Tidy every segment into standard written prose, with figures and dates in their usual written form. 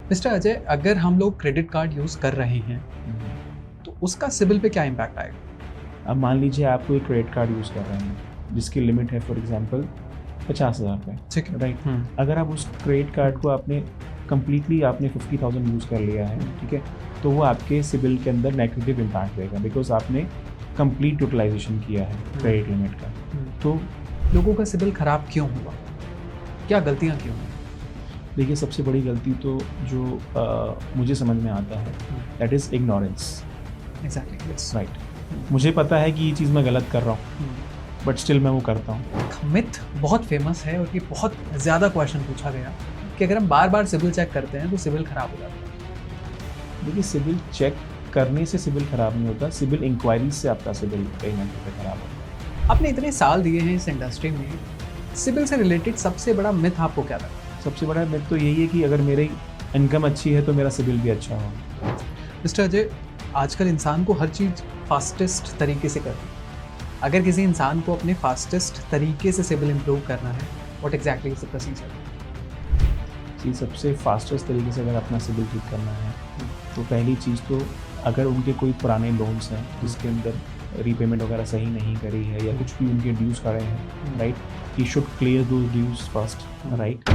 Mister Ajay, अगर हम लोग क्रेडिट कार्ड यूज़ कर रहे हैं तो उसका सिबिल पे क्या इम्पैक्ट आएगा? अब मान लीजिए आप कोई क्रेडिट कार्ड यूज़ कर रहे हैं जिसकी लिमिट है फॉर एग्जांपल 50,000 रुपये, ठीक है, राइट। अगर आप उस क्रेडिट कार्ड को आपने कम्प्लीटली 50,000 यूज़ कर लिया है, ठीक है, तो वो आपके सिबिल के अंदर नेगेटिव इम्पैक्ट देगा बिकॉज आपने कंप्लीट यूटिलाइजेशन किया है क्रेडिट लिमिट का। तो लोगों का सिबिल खराब क्यों हुआ? क्या गलतियाँ क्यों हुई? देखिए, सबसे बड़ी गलती तो जो मुझे समझ में आता है that is ignorance. Exactly, yes, right. मुझे पता है कि ये चीज़ मैं गलत कर रहा हूँ बट स्टिल मैं वो करता हूँ। मिथ बहुत फेमस है और ये बहुत ज़्यादा क्वेश्चन पूछा गया कि अगर हम बार बार सिबिल चेक करते हैं तो सिबिल खराब हो जाता है। देखिए, सिबिल चेक करने से सिबिल खराब नहीं होता, सिबिल इंक्वायरी से आपका सिबिल कहीं ना कहीं खराब होता है। आपने इतने साल दिए हैं इस इंडस्ट्री में, सिबिल से रिलेटेड सबसे बड़ा मिथ आपको क्या लगता है? सबसे बड़ा मिथ तो यही है कि अगर मेरी इनकम अच्छी है तो मेरा सिबिल भी अच्छा होगा। मिस्टर अजय, आजकल इंसान को हर चीज़ फास्टेस्ट तरीके से करनी है। अगर किसी इंसान को अपने फास्टेस्ट तरीके से सिबिल इम्प्रूव करना है, what exactly is the procedure? जी, सबसे फास्टेस्ट तरीके से अगर अपना सिबिल ठीक करना है तो पहली चीज़ तो अगर उनके कोई पुराने लोन्स हैं जिसके अंदर रीपेमेंट वगैरह सही नहीं करी है या कुछ भी उनके ड्यूज़ खड़े हैं, right, he should clear those dues first, right.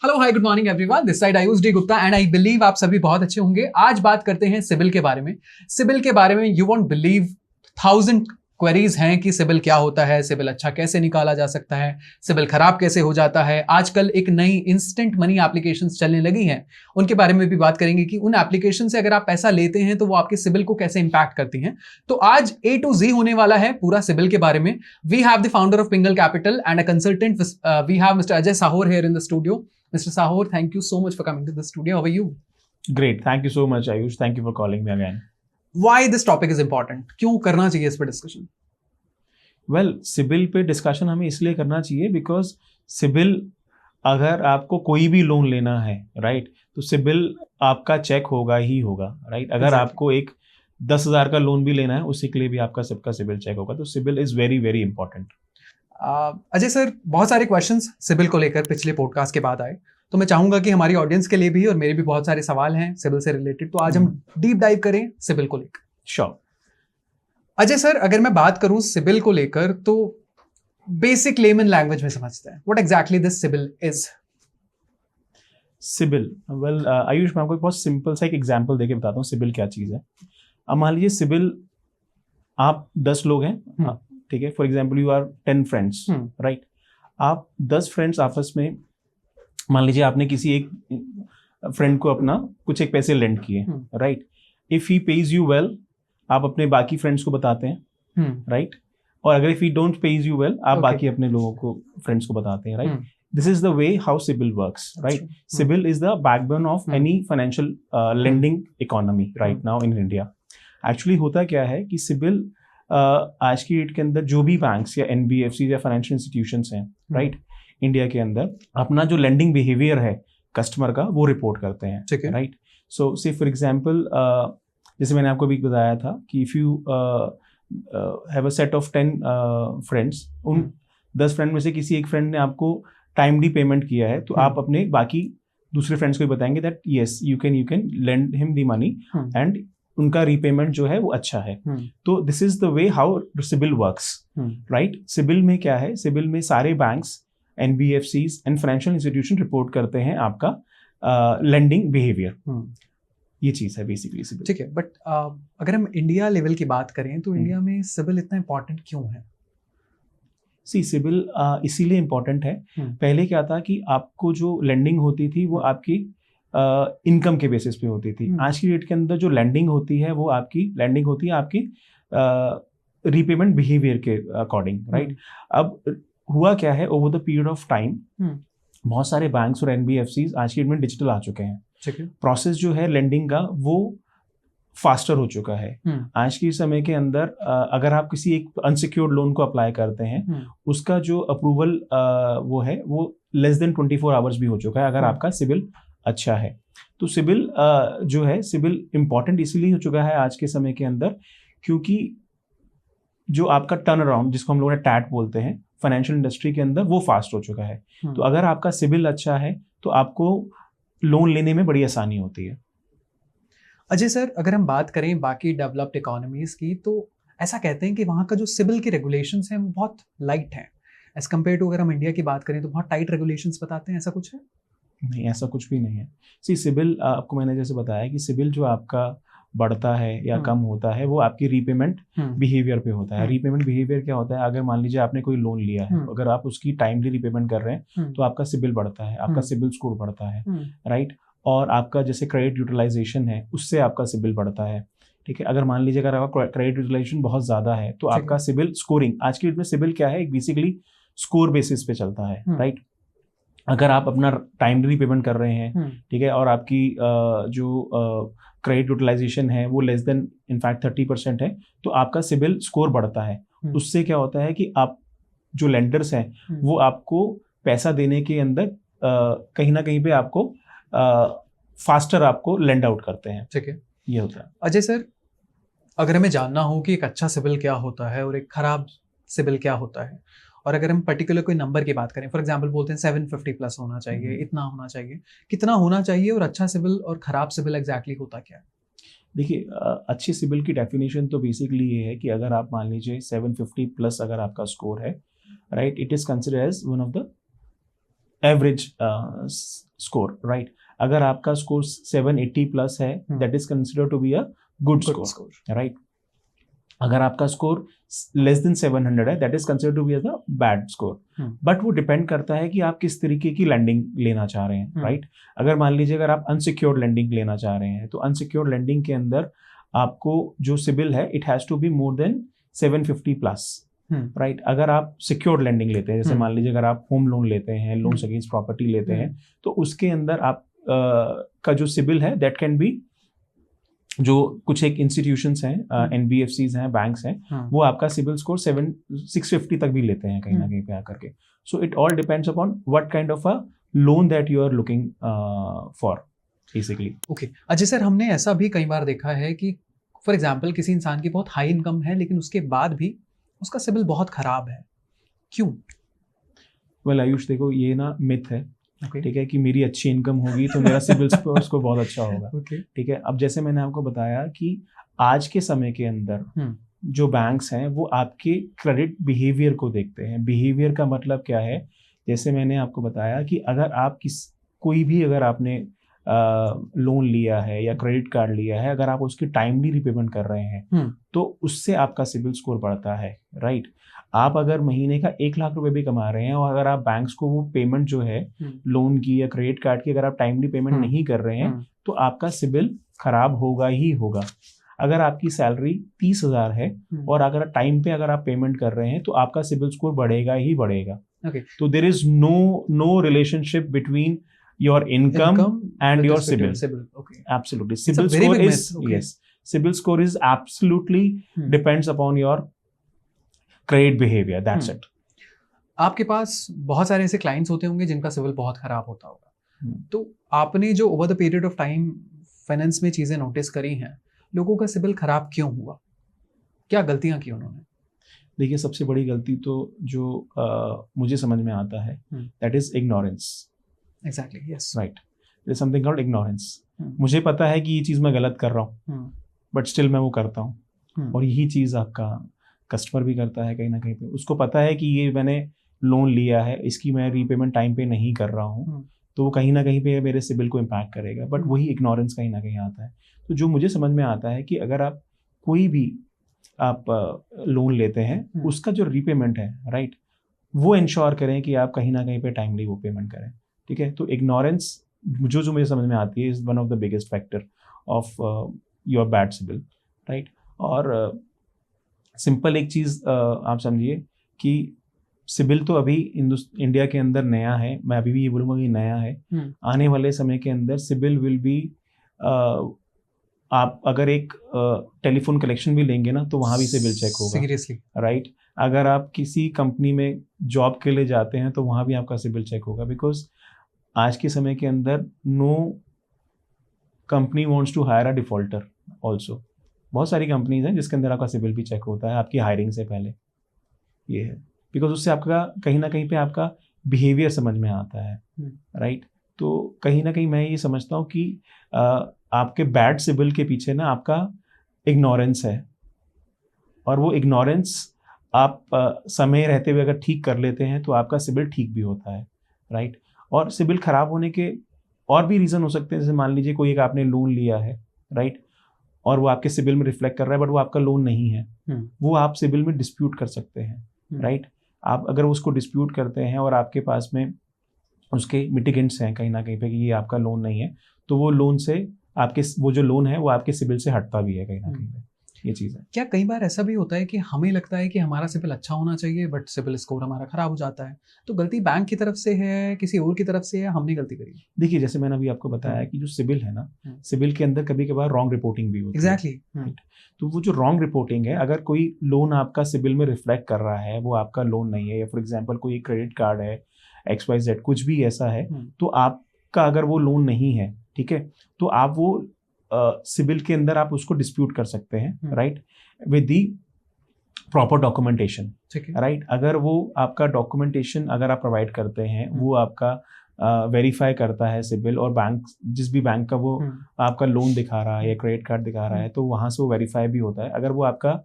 Hello, hi, good morning everyone, this side Ayush D Gupta and I believe आप सभी बहुत अच्छे होंगे। आज बात करते हैं सिबिल के बारे में। सिबिल के बारे में यू वोंट बिलीव 1000 क्वेरीज हैं कि सिबिल क्या होता है, सिबिल अच्छा कैसे निकाला जा सकता है, सिबिल खराब कैसे हो जाता है। आजकल एक नई इंस्टेंट मनी एप्लीकेशंस चलने लगी हैं, उनके बारे में भी बात करेंगे कि उन एप्लीकेशन से अगर आप पैसा लेते हैं तो वो आपके सिबिल को कैसे इंपैक्ट करती हैं। तो आज A to Z होने वाला है पूरा सिबिल के बारे में। We have the founder of Pingal Capital and a consultant, we have mister Ajay Sahor here in the studio. Mr. Sahor, thank you so much for coming to the studio. How are you? Great. Thank you so much, Ayush. Thank you for calling me again. Why this topic is important? क्यों करना चाहिए इस पर discussion? Well, CIBIL पे discussion हमें इसलिए करना चाहिए बिकॉज सिबिल, अगर आपको कोई भी लोन लेना है, राइट, तो सिबिल आपका चेक होगा ही होगा, राइट। अगर आपको एक 10,000 का लोन भी लेना है उसी के लिए भी आपका सबका सिबिल चेक होगा। तो CIBIL is very very important. Ajay sir, बहुत सारे क्वेश्चंस सिबिल को लेकर पिछले पॉडकास्ट के बाद आए, तो मैं चाहूंगा कि हमारी ऑडियंस के लिए भी और मेरे भी बहुत सारे सवाल हैं सिबिल से रिलेटेड, तो आज हम डीप डाइव करें सिबिल को लेकर। श्योर। अजय सर, अगर मैं बात करूं सिबिल को लेकर तो बेसिक लेमन लैंग्वेज में समझते हैं, what exactly this CIBIL is? CIBIL, well Ayush, मैं आपको एक बहुत सिंपल सा एक एग्जांपल देके बताता हूँ सिबिल क्या चीज़ है। अब मान लीजिए सिबिल, आप 10 लोग हैं, ठीक है, for example you are 10 friends, right. आप 10 फ्रेंड्स आपस में, मान लीजिए आपने किसी एक फ्रेंड को अपना कुछ एक पैसे लेंड किए, right. If he page you well, आप अपने बाकी फ्रेंड्स को बताते हैं, राइट। और अगर if he don't page you well, आप बाकी अपने लोगों को, फ्रेंड्स को बताते हैं, right. This is the way how CIBIL works, right. CIBIL is the backbone of any financial lending economy right now in India. Actually होता क्या है कि सिबिल आज की डेट के अंदर जो भी बैंक्स या NBFC या फाइनेंशियल इंस्टीट्यूशंस हैं, राइट, इंडिया के अंदर अपना जो लेंडिंग बिहेवियर है कस्टमर का वो रिपोर्ट करते हैं, राइट। सो से फॉर एग्जांपल, जैसे मैंने आपको अभी बताया था कि if you have a set of 10 friends, उन 10 फ्रेंड में से किसी एक फ्रेंड ने आपको टाइमली पेमेंट किया है, तो आप अपने बाकी दूसरे फ्रेंड्स को भी बताएंगे that yes you can lend him the money and उनका रीपेमेंट जो है वो अच्छा है। तो this is the way how CIBIL works, right. CIBIL में क्या है, सिबिल में सारे banks, NBFCs and financial institution report करते हैं आपका लेंडिंग बिहेवियर। ये चीज़ है बेसिकली सिबिल। ठीक है, बट अगर हम इंडिया लेवल की बात करें तो इंडिया में सिबिल इतना इंपॉर्टेंट क्यों है? सी, सिबिल इसीलिए इम्पॉर्टेंट है, पहले क्या था कि आपको जो लेंडिंग होती थी वो आपकी इनकम के बेसिस पे होती थी। आज की डेट के अंदर जो लैंडिंग होती है वो आपकी लैंडिंग होती है आपकी रीपेमेंट बिहेवियर के अकॉर्डिंग, राइट। अब हुआ क्या है, over the period of time बहुत सारे बैंक्स और NBFCs आज की डेट में डिजिटल आ चुके हैं। प्रोसेस जो है लेंडिंग का वो फास्टर हो चुका है। आज के समय के अंदर अगर आप किसी एक अनसिक्योर्ड लोन को अप्लाई करते हैं, उसका जो अप्रूवल वो है वो लेस देन 24 आवर्स भी हो चुका है अगर आपका सिबिल अच्छा है। तो सिबिल जो है, सिबिल इम्पॉर्टेंट इसीलिए हो चुका है आज के समय के अंदर क्योंकि जो आपका टर्न अराउंड, जिसको हम लोग टैट बोलते हैं फाइनेंशियल इंडस्ट्री के अंदर, वो फास्ट हो चुका है। तो अगर आपका सिबिल अच्छा है तो आपको लोन लेने में बड़ी आसानी होती है। अजय सर, अगर हम बात करें बाकी डेवलप्ड इकोनॉमीज की, तो ऐसा कहते हैं कि वहाँ का जो सिबिल के रेगुलेशंस हैं वो बहुत लाइट हैं एज कम्पेयर टू, अगर हम इंडिया की बात करें तो बहुत टाइट रेगुलेशंस बताते हैं, ऐसा कुछ है? नहीं, ऐसा कुछ भी नहीं है। सिबिल, आपको मैंने जैसे बताया कि सिबिल जो आपका बढ़ता है या कम होता है वो आपकी रीपेमेंट बिहेवियर पे होता है। रीपेमेंट बिहेवियर क्या होता है? अगर मान लीजिए आपने कोई लोन लिया है, अगर आप उसकी टाइमली रीपेमेंट कर रहे हैं तो आपका सिबिल बढ़ता है, आपका सिबिल स्कोर बढ़ता है, राइट। और आपका जैसे क्रेडिट यूटिलाइजेशन है उससे आपका सिबिल बढ़ता है, ठीक है। अगर मान लीजिए अगर आपका क्रेडिट यूटिलाइजेशन बहुत ज्यादा है तो आपका सिबिल स्कोरिंग, आज की डेट में सिबिल क्या है, बेसिकली स्कोर बेसिस पे चलता है, राइट। अगर आप अपना टाइमली पेमेंट कर रहे हैं, ठीक है, और आपकी जो क्रेडिट यूटिलाइजेशन है वो लेस देन इनफैक्ट 30% है, तो आपका सिबिल स्कोर बढ़ता है। उससे क्या होता है कि आप जो लेंडर्स हैं वो आपको पैसा देने के अंदर कहीं ना कहीं पे आपको फास्टर आपको लेंड आउट करते हैं, ठीक है, ये होता है। अजय सर, अगर हमें जानना हो कि एक अच्छा सिबिल क्या होता है और एक खराब सिबिल क्या होता है, और अगर हम पर्टिकुलर कोई नंबर की बात करें, फॉर एग्जांपल बोलते हैं 750 प्लस होना चाहिए, इतना होना चाहिए, कितना होना चाहिए, और अच्छा सिबिल और खराब सिबिल एग्जैक्टली होता क्या है? देखिए, अच्छी सिबिल की डेफिनेशन तो बेसिकली ये है कि अगर आप मान लीजिए 750 प्लस अगर आपका स्कोर है, right, it is considered as one of the average score, right. अगर आपका स्कोर 780 प्लस है, that is considered to be a good score, right. अगर आपका स्कोर लेस देन 700 है, that is considered to be as a bad score. But वो depend करता है कि आप किस तरीके की लैंडिंग लेना चाह रहे हैं, राइट। अगर मान लीजिए अगर आप अनसिक्योर्ड लैंडिंग लेना चाह रहे हैं तो अनसिक्योर्ड लैंडिंग के अंदर आपको जो सिबिल है it has to be more than 750 plus, right. अगर आप सिक्योर्ड लैंडिंग लेते हैं, जैसे मान लीजिए अगर आप होम लोन लेते हैं, लोन्स अगेंस्ट प्रॉपर्टी लेते हैं, तो उसके अंदर आप का जो सिबिल है दैट कैन बी, जो कुछ एक इंस्टीट्यूशंस हैं, एनबीएफसीज हैं, बैंक्स हैं, वो आपका सिबिल स्कोर 650 तक भी लेते हैं कहीं ना कहीं पे आकर के। So it all depends upon what kind of a loan that you are looking for basically. Okay Ajay sir, हमने ऐसा भी कई बार देखा है कि फॉर एग्जांपल किसी इंसान की बहुत हाई इनकम है लेकिन उसके बाद भी उसका सिबिल बहुत खराब है, क्यों? वेल आयुष, देखो ये ना मिथ है, okay. ठीक है, कि मेरी अच्छी इनकम होगी तो मेरा सिबिल स्कोर बहुत अच्छा होगा, okay. ठीक है। अब जैसे मैंने आपको बताया कि आज के समय के अंदर जो बैंक्स हैं वो आपके क्रेडिट बिहेवियर को देखते हैं। बिहेवियर का मतलब क्या है? जैसे मैंने आपको बताया कि अगर आप कोई भी अगर आपने लोन लिया है या क्रेडिट कार्ड लिया है, अगर आप उसकी टाइमली रिपेमेंट कर रहे हैं तो उससे आपका सिबिल स्कोर बढ़ता है, राइट। आप अगर महीने का 1 लाख रुपए भी कमा रहे हैं और अगर आप बैंक्स को वो पेमेंट जो है लोन की या क्रेडिट कार्ड की अगर आप टाइमली पेमेंट नहीं कर रहे हैं तो आपका सिबिल खराब होगा ही होगा। अगर आपकी सैलरी 30,000 है और अगर टाइम पे अगर आप पेमेंट कर रहे हैं तो आपका सिबिल स्कोर बढ़ेगा ही बढ़ेगा। तो there is no relationship between your income and your CIBIL. Okay. Absolutely. CIBIL score is yes. CIBIL score is absolutely depends upon your credit behavior. That's it. आपके पास बहुत सारे ऐसे क्लाइंट्स होते होंगे जिनका सिबिल बहुत खराब होता होगा, तो आपने जो over the period of time finance में चीजें नोटिस करी हैं, लोगों का सिबिल खराब क्यों हुआ, क्या गलतियां की उन्होंने? देखिए, सबसे बड़ी गलती तो जो मुझे समझ में आता है that is ignorance. Exactly, yes. Right. There is something called ignorance. मुझे पता है कि ये चीज़ मैं गलत कर रहा हूँ, बट स्टिल मैं वो करता हूँ। और यही चीज़ आपका कस्टमर भी करता है कहीं ना कहीं पे। उसको पता है कि ये मैंने लोन लिया है, इसकी मैं रीपेमेंट टाइम पे नहीं कर रहा हूँ, तो वो कहीं ना कहीं पे मेरे सिबिल को इम्पैक्ट करेगा, बट वही इग्नोरेंस कहीं ना कहीं आता है। तो जो मुझे समझ में आता है कि अगर आप कोई भी आप लोन लेते हैं, उसका जो रीपेमेंट है, राइट, वो इंश्योर करें कि आप कहीं ना कहीं पे टाइमली वो पेमेंट करें, ठीक है। तो इग्नोरेंस जो मुझे समझ में आती है is one of the biggest factor of your bad CIBIL, right. और सिंपल एक चीज़ आप समझिए कि सिबिल तो अभी इंडिया के अंदर नया है, मैं अभी भी ये बोलूँगा कि नया है। आने वाले समय के अंदर सिबिल विल बी, आप अगर एक टेलीफोन कलेक्शन भी लेंगे ना तो वहाँ भी सिबिल चेक होगा, सीरियसली, राइट। अगर आप किसी कंपनी में जॉब के लिए जाते हैं तो वहाँ भी आपका सिबिल चेक होगा, बिकॉज आज के समय के अंदर no company wants to hire a defaulter also. बहुत सारी कंपनीज हैं जिसके अंदर आपका सिबिल भी चेक होता है आपकी हायरिंग से पहले, ये है बिकॉज उससे आपका कहीं ना कहीं पे आपका बिहेवियर समझ में आता है, राइट। तो कहीं ना कहीं मैं ये समझता हूँ कि आपके बैड सिबिल के पीछे ना आपका इग्नोरेंस है, और वो इग्नोरेंस आप समय रहते हुए अगर ठीक कर लेते हैं तो आपका सिबिल ठीक भी होता है, राइट। और सिबिल खराब होने के और भी रीज़न हो सकते हैं, जैसे मान लीजिए कोई एक आपने लोन लिया है, राइट, और वो आपके सिबिल में रिफ्लेक्ट कर रहा है बट वो आपका लोन नहीं है, वो आप सिबिल में डिस्प्यूट कर सकते हैं, राइट। आप अगर उसको डिस्प्यूट करते हैं और आपके पास में उसके मिटिगेंट्स हैं कहीं ना कहीं पे कि ये आपका लोन नहीं है, तो वो लोन से आपके वो जो लोन है वो आपके सिबिल से हटता भी है कहीं ना कहीं पे, ये चीज़ है। क्या कई बार ऐसा भी होता है कि हमें लगता है कि हमारा सिबिल अच्छा होना चाहिए बट सिबिल स्कोर हमारा खराब हो जाता है, तो गलती बैंक की तरफ से है, किसी और की तरफ से है, हमने गलती करी? देखिए जैसे मैंने अभी आपको बताया कि जो सिबिल है ना, सिबिल के अंदर कभी कभार रॉन्ग रिपोर्टिंग भी होती है। एग्जैक्टली। तो वो जो रॉन्ग रिपोर्टिंग है, अगर कोई लोन आपका सिबिल में रिफ्लेक्ट कर रहा है वो आपका लोन नहीं है, या फॉर एग्जांपल कोई क्रेडिट कार्ड है XYZ कुछ भी ऐसा है, तो आपका अगर वो लोन नहीं है, ठीक है, तो आप वो सिबिल के अंदर आप उसको डिस्प्यूट कर सकते हैं, right, with the proper documentation, right. अगर वो आपका डॉक्यूमेंटेशन अगर आप प्रोवाइड करते हैं, वो आपका वेरीफाई करता है सिबिल, और बैंक जिस भी बैंक का वो आपका लोन दिखा रहा है या क्रेडिट कार्ड दिखा रहा है, तो वहाँ से वो वेरीफाई भी होता है। अगर वो आपका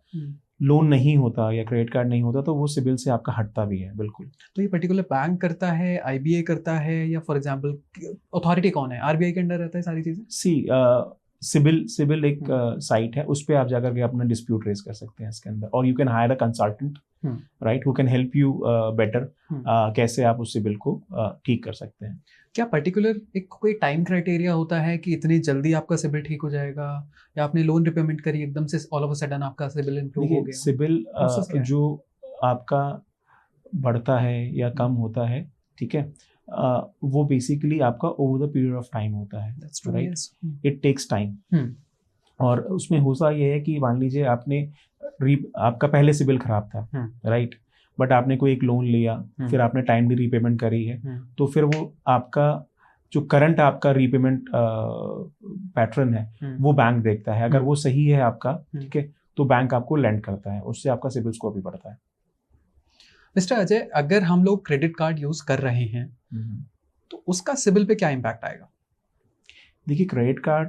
लोन नहीं होता या क्रेडिट कार्ड नहीं होता तो वो सिबिल से आपका हटता भी है, बिल्कुल। तो ये पर्टिकुलर बैंक करता है, IBA करता है, या फॉर एग्जांपल अथॉरिटी कौन है? RBI के अंडर रहता है सारी चीजें? सिबिल एक साइट है, उस पर आप जाकर के अपना डिस्प्यूट रेज कर सकते हैं इसके अंदर, और you can hire a consultant, right, who can help you better कैसे आप उस सिबिल को ठीक कर सकते हैं। क्या पर्टिकुलर एक कोई टाइम क्राइटेरिया होता है कि इतनी जल्दी आपका सिबिल ठीक हो जाएगा, या आपने लोन रिपेमेंट करी एकदम से ऑल ऑफ अ सडन आपका सिबिल इंप्रूव हो गया? सिबिल जो आपका बढ़ता है या कम होता है, ठीक है, वो बेसिकली आपका over the period of time होता है, राइट, इट टेक्स टाइम। और उसमें होता ये है कि मान लीजिए आपका पहले सिबिल खराब था, राइट, बट आपने कोई एक लोन लिया, फिर आपने टाइमली रीपेमेंट करी है, तो फिर वो आपका जो करंट आपका रीपेमेंट पैटर्न है वो बैंक देखता है, अगर वो सही है आपका, ठीक है, तो बैंक आपको लेंड करता है, उससे आपका सिबिल स्कोर भी बढ़ता है। मिस्टर अजय, अगर हम लोग क्रेडिट कार्ड यूज कर रहे हैं तो उसका सिबिल पे क्या इम्पैक्ट आएगा? देखिए क्रेडिट कार्ड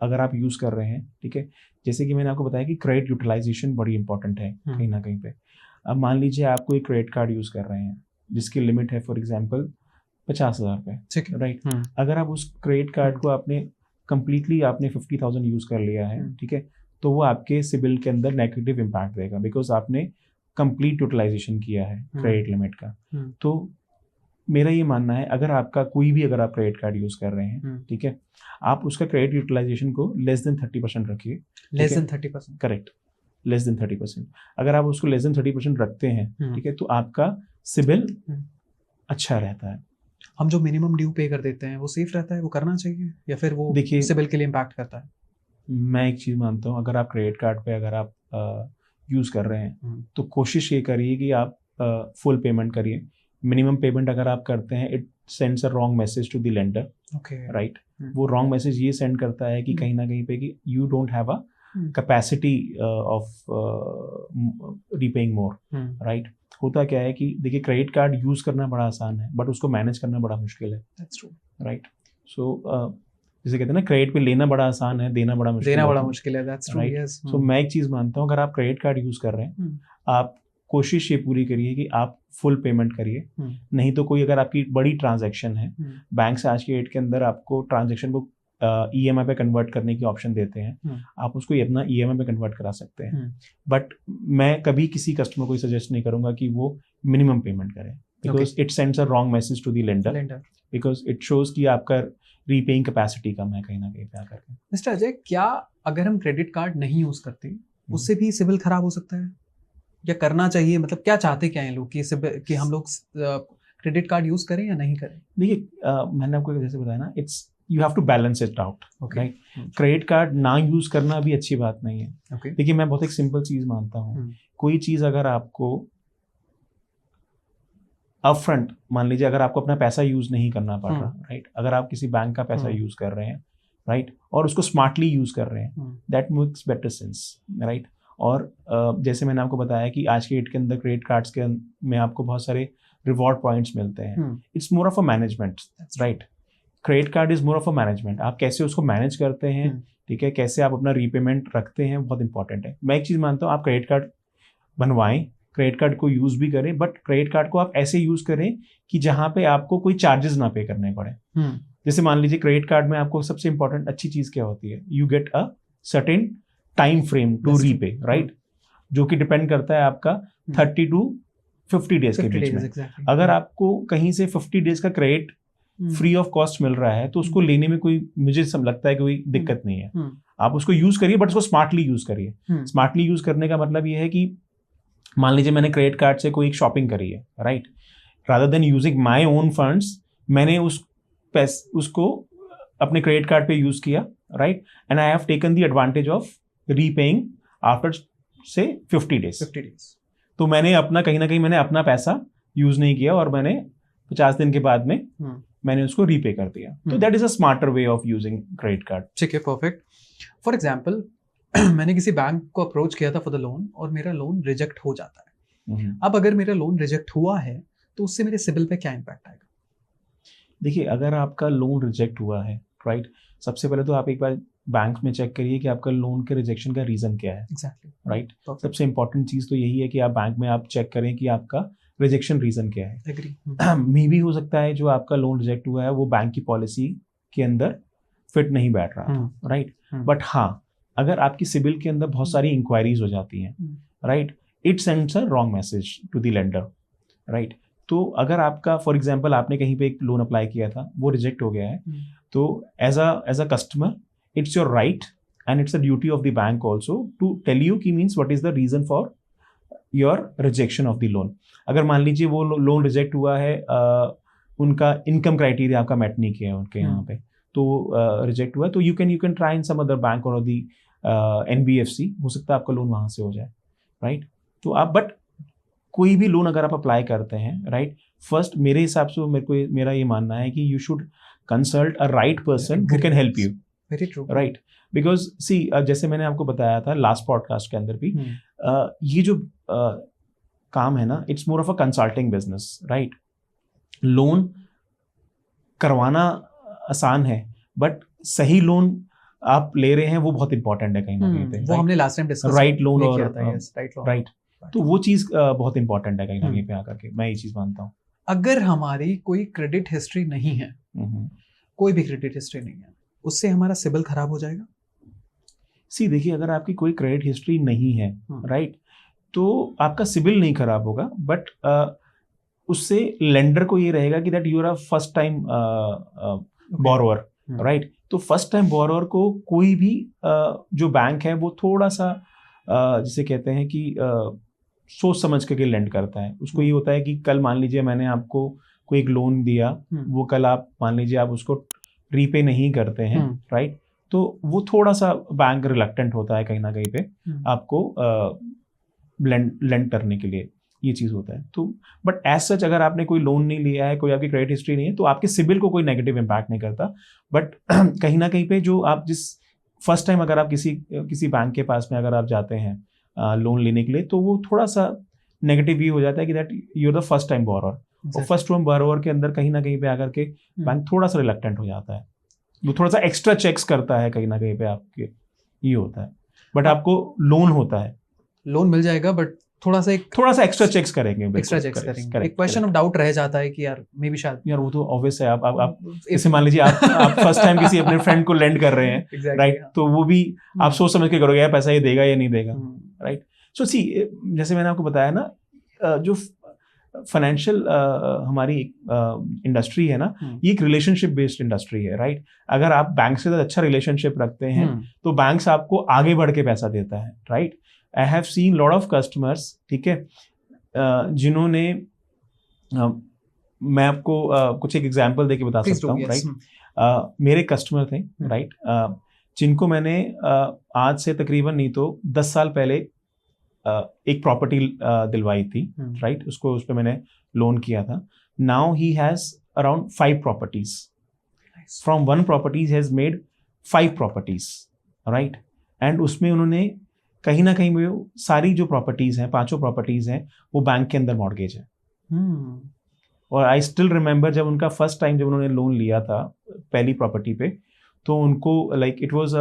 अगर आप यूज़ कर रहे हैं, ठीक है, जैसे कि मैंने आपको बताया कि क्रेडिट यूटिलाइजेशन बड़ी इंपॉर्टेंट है कहीं ना कहीं पे। अब मान लीजिए आप कोई क्रेडिट कार्ड यूज़ कर रहे हैं जिसकी लिमिट है फॉर एग्जांपल 50,000 रुपये, ठीक है, राइट। अगर आप उस क्रेडिट कार्ड को आपने कंप्लीटली आपने 50,000 यूज़ कर लिया है, ठीक है, तो वो आपके सिबिल के अंदर नेगेटिव इम्पैक्ट देगा, बिकॉज आपने कंप्लीट यूटिलाइजेशन किया है क्रेडिट लिमिट का। तो मेरा ये मानना है अगर आपका कोई भी अगर आप क्रेडिट कार्ड यूज कर रहे हैं, ठीक है, आप उसका क्रेडिट यूटिलाइजेशन को लेस देन 30% रखिए। Less than 30%? Correct, less than 30%। अगर आप उसको लेस देन 30% रखते हैं, ठीक है, तो आपका सिबिल अच्छा रहता है। हम जो मिनिमम ड्यू पे कर देते हैं वो सेफ रहता है, वो करना चाहिए, या फिर वो देखिए सिबिल के लिए इम्पैक्ट करता है? मैं एक चीज़ मानता हूँ, अगर आप क्रेडिट कार्ड पे अगर आप यूज़ कर रहे हैं तो कोशिश ये करिए कि आप फुल पेमेंट करिए। मिनिमम पेमेंट अगर आप करते हैं it sends a wrong message to the lender, right. वो रॉन्ग मैसेज ये सेंड करता है कि कहीं ना कहीं पे कि you don't have a capacity of repaying more, right. होता क्या है कि देखिए क्रेडिट कार्ड यूज करना बड़ा आसान है बट उसको मैनेज करना बड़ा मुश्किल है, राइट। सो जैसे कहते हैं ना, क्रेडिट पे लेना बड़ा आसान है, देना बड़ा मुश्किल है, दैट्स ट्रू, यस। सो मैं एक चीज मानता हूँ, अगर आप क्रेडिट कार्ड यूज कर रहे हैं, आप कोशिश ये पूरी करिए कि आप फुल पेमेंट करिए। नहीं तो कोई अगर आपकी बड़ी ट्रांजैक्शन है, बैंक से आज के डेट के अंदर आपको ट्रांजैक्शन को EMI पे कन्वर्ट करने की ऑप्शन देते हैं, आप उसको अपना EMI पे कन्वर्ट करा सकते हैं। बट मैं कभी किसी कस्टमर को सजेस्ट नहीं करूंगा कि वो मिनिमम पेमेंट करें, because it sends a wrong message to the lender, because it shows कि आपका रीपेइंग कैपेसिटी कम है कहीं ना कहीं पे आकर के। मिस्टर अजय, क्या अगर हम क्रेडिट कार्ड नहीं यूज करते उससे भी सिबिल खराब हो सकता है, या करना चाहिए? मतलब क्या चाहते क्या हैं लोग कि हम लोग क्रेडिट कार्ड यूज करें या नहीं करें? देखिए मैंने आपको जैसे बताया ना, it's you have to balance it out, right. Credit card ना यूज करना भी अच्छी बात नहीं है। देखिए मैं बहुत एक सिंपल चीज मानता हूँ, कोई चीज अगर आपको अपफ्रंट, मान लीजिए अगर आपको अपना पैसा यूज नहीं करना पड़ रहा, राइट, अगर आप किसी बैंक का पैसा यूज कर रहे हैं, राइट, और उसको स्मार्टली यूज कर रहे हैं, that makes better sense, right. और जैसे मैंने आपको बताया कि आज के डेट के अंदर क्रेडिट कार्ड्स के में आपको बहुत सारे रिवॉर्ड पॉइंट्स मिलते हैं, it's more of a management, right. Credit card is more of a management, आप कैसे उसको मैनेज करते हैं, ठीक है, कैसे आप अपना रीपेमेंट रखते हैं, बहुत इंपॉर्टेंट है। मैं एक चीज़ मानता हूँ, आप क्रेडिट कार्ड बनवाएं, क्रेडिट कार्ड को यूज़ भी करें, बट क्रेडिट कार्ड को आप ऐसे यूज़ करें कि जहाँ पे आपको कोई चार्जेस ना पे करने पड़े। जैसे मान लीजिए क्रेडिट कार्ड में आपको सबसे इंपॉर्टेंट अच्छी चीज़ क्या होती है, you get a certain time frame to repay, right, जो कि डिपेंड करता है आपका 30 to 50 डेज के बीच में। exactly. अगर आपको कहीं से 50 डेज का क्रेडिट फ्री ऑफ कॉस्ट मिल रहा है तो उसको लेने में कोई, मुझे सब लगता है कि कोई दिक्कत नहीं है। आप उसको यूज करिए, बट उसको स्मार्टली यूज करिए। स्मार्टली यूज करने का मतलब ये है कि मान लीजिए मैंने क्रेडिट कार्ड से कोई शॉपिंग करी है, right, rather than using my own funds, मैंने उसको अपने क्रेडिट कार्ड पे यूज किया, right, and I have taken the advantage of repaying after से 50 डेज। तो मैंने अपना कहीं ना कहीं मैंने अपना पैसा यूज नहीं किया और मैंने 50 दिन के बाद में मैंने उसको रीपे कर दिया। तो that is a smarter way of using credit card. ठीक है, परफेक्ट। फॉर एग्जांपल मैंने किसी बैंक को अप्रोच किया था फॉर द लोन और मेरा लोन रिजेक्ट हो जाता है। अब अगर मेरा लोन रिजेक्ट हुआ है तो उससे मेरे सिबिल पे क्या इम्पैक्ट आएगा? देखिए, अगर आपका लोन रिजेक्ट हुआ है, राइट, सबसे पहले तो आप एक बार बैंक में चेक करिए कि आपका लोन के रिजेक्शन का रीजन क्या है। Exactly, right. सबसे इंपॉर्टेंट चीज तो यही है कि आप बैंक में आप चेक करें कि आपका रिजेक्शन रीजन क्या है। एग्री। मे भी हो सकता है जो आपका लोन रिजेक्ट हुआ है वो बैंक की पॉलिसी के अंदर फिट नहीं बैठ रहा था, राइट, बट हाँ, अगर आपकी सिबिल के अंदर बहुत सारी इंक्वायरीज हो जाती हैं, right, it sends a wrong message to the lender, right. तो अगर आपका फॉर एग्जांपल आपने कहीं पे एक लोन अप्लाई किया था, वो रिजेक्ट हो गया है, तो as a customer it's your right and it's a duty of the bank also to tell you की means what is the reason for your rejection of the loan. अगर मान लीजिए वो लोन रिजेक्ट हुआ है, उनका इनकम क्राइटेरिया आपका mat नहीं किया है उनके यहाँ पे, तो रिजेक्ट हुआ है, तो you can try in some other bank और दी NBFC, हो सकता है आपका लोन वहाँ से हो जाए, राइट। तो आप बट कोई भी लोन अगर आप अप्लाई करते हैं, राइट, फर्स्ट मेरे हिसाब से मेरा ये मानना है कि you should consult a right person who can help you. Very true, right, because see जैसे मैंने आपको बताया था लास्ट पॉडकास्ट के अंदर भी, ये जो काम है ना, it's more of a consulting business, right. Loan करवाना आसान है, बट सही लोन आप ले रहे हैं वो बहुत इंपॉर्टेंट है कहीं ना कहीं पे। वो हमने last time discuss right loan और राइट, तो वो चीज बहुत इंपॉर्टेंट है कहीं ना कहीं पे आकर के, मैं ये चीज मानता हूँ। अगर हमारी कोई क्रेडिट हिस्ट्री नहीं है, कोई भी क्रेडिट हिस्ट्री नहीं है, उससे हमारा सिबिल खराब हो जाएगा? सी देखिए, अगर आपकी कोई क्रेडिट हिस्ट्री नहीं है, राइट, तो आपका सिबिल नहीं खराब होगा, बट उससे लेंडर को ये रहेगा कि that you are a first time borrower, right. तो फर्स्ट टाइम बोरोवर को कोई भी जो बैंक है वो थोड़ा सा जिसे कहते हैं कि सोच समझ के लेंड करता है। उसको ये होता है कि कल मान लीजिए मैंने आपको कोई एक लोन दिया, वो कल आप मान लीजिए आप उसको रीपे नहीं करते हैं, राइट, तो वो थोड़ा सा बैंक रिलक्टेंट होता है कहीं ना कहीं पे आपको लेंड करने के लिए, ये चीज होता है। तो बट एज सच अगर आपने कोई लोन नहीं लिया है, कोई आपकी क्रेडिट हिस्ट्री नहीं है, तो आपके सिबिल को कोई नेगेटिव इम्पैक्ट नहीं करता। बट कहीं ना कहीं पे जो आप जिस फर्स्ट टाइम अगर आप किसी बैंक के पास में अगर आप जाते हैं लोन लेने के लिए, तो वो थोड़ा सा नेगेटिव ये हो जाता है कि that you are the first time borrower, और फर्स्ट टाइम बोरोवर के अंदर कहीं ना कहीं पे आकर के बैंक थोड़ा सा रिलक्टेंट हो जाता है, वो थोड़ा सा एक्स्ट्रा चेक्स करता है कहीं ना कहीं पे आपके, ये होता है। बट आपको लोन होता है, लोन मिल जाएगा, बट थोड़ा सा एक्स्ट्रा चेक्स करेंगे, एक क्वेश्चन ऑफ डाउट रह जाता है कि यार मे बी शायद, यार वो तो ऑब्वियस है। आप जैसे मान लीजिए आप फर्स्ट टाइम किसी अपने फ्रेंड को लेंड कर रहे हैं, राइट, तो वो भी आप सोच समझ के करोगे यार पैसा ये देगा या नहीं देगा, राइट। सो सी जैसे मैंने आपको बताया ना, जो फाइनेंशियल हमारी इंडस्ट्री है ना, ये एक रिलेशनशिप बेस्ड इंडस्ट्री है, राइट। अगर आप बैंक से अच्छा रिलेशनशिप रखते हैं तो बैंक्स आपको आगे बढ़ के पैसा देता है, right. I have seen lot of customers, ठीक है, जिन्होंने मैं आपको कुछ एक एग्जांपल देके बता सकता हूँ, राइट। मेरे कस्टमर थे, राइट, जिनको मैंने आज से तकरीबन नहीं तो 10 साल पहले एक प्रॉपर्टी दिलवाई थी, राइट, उसको उस पर मैंने लोन किया था। Now he has around 5 properties, from 1 properties has made 5 properties, right. And उसमें उन्होंने कहीं ना कहीं वो सारी जो प्रॉपर्टीज हैं, 5 प्रॉपर्टीज हैं, वो बैंक के अंदर मॉर्गेज है। और आई स्टिल रिमेंबर जब उनका फर्स्ट टाइम जब उन्होंने लोन लिया था पहली प्रॉपर्टी पे, तो उनको लाइक इट वाज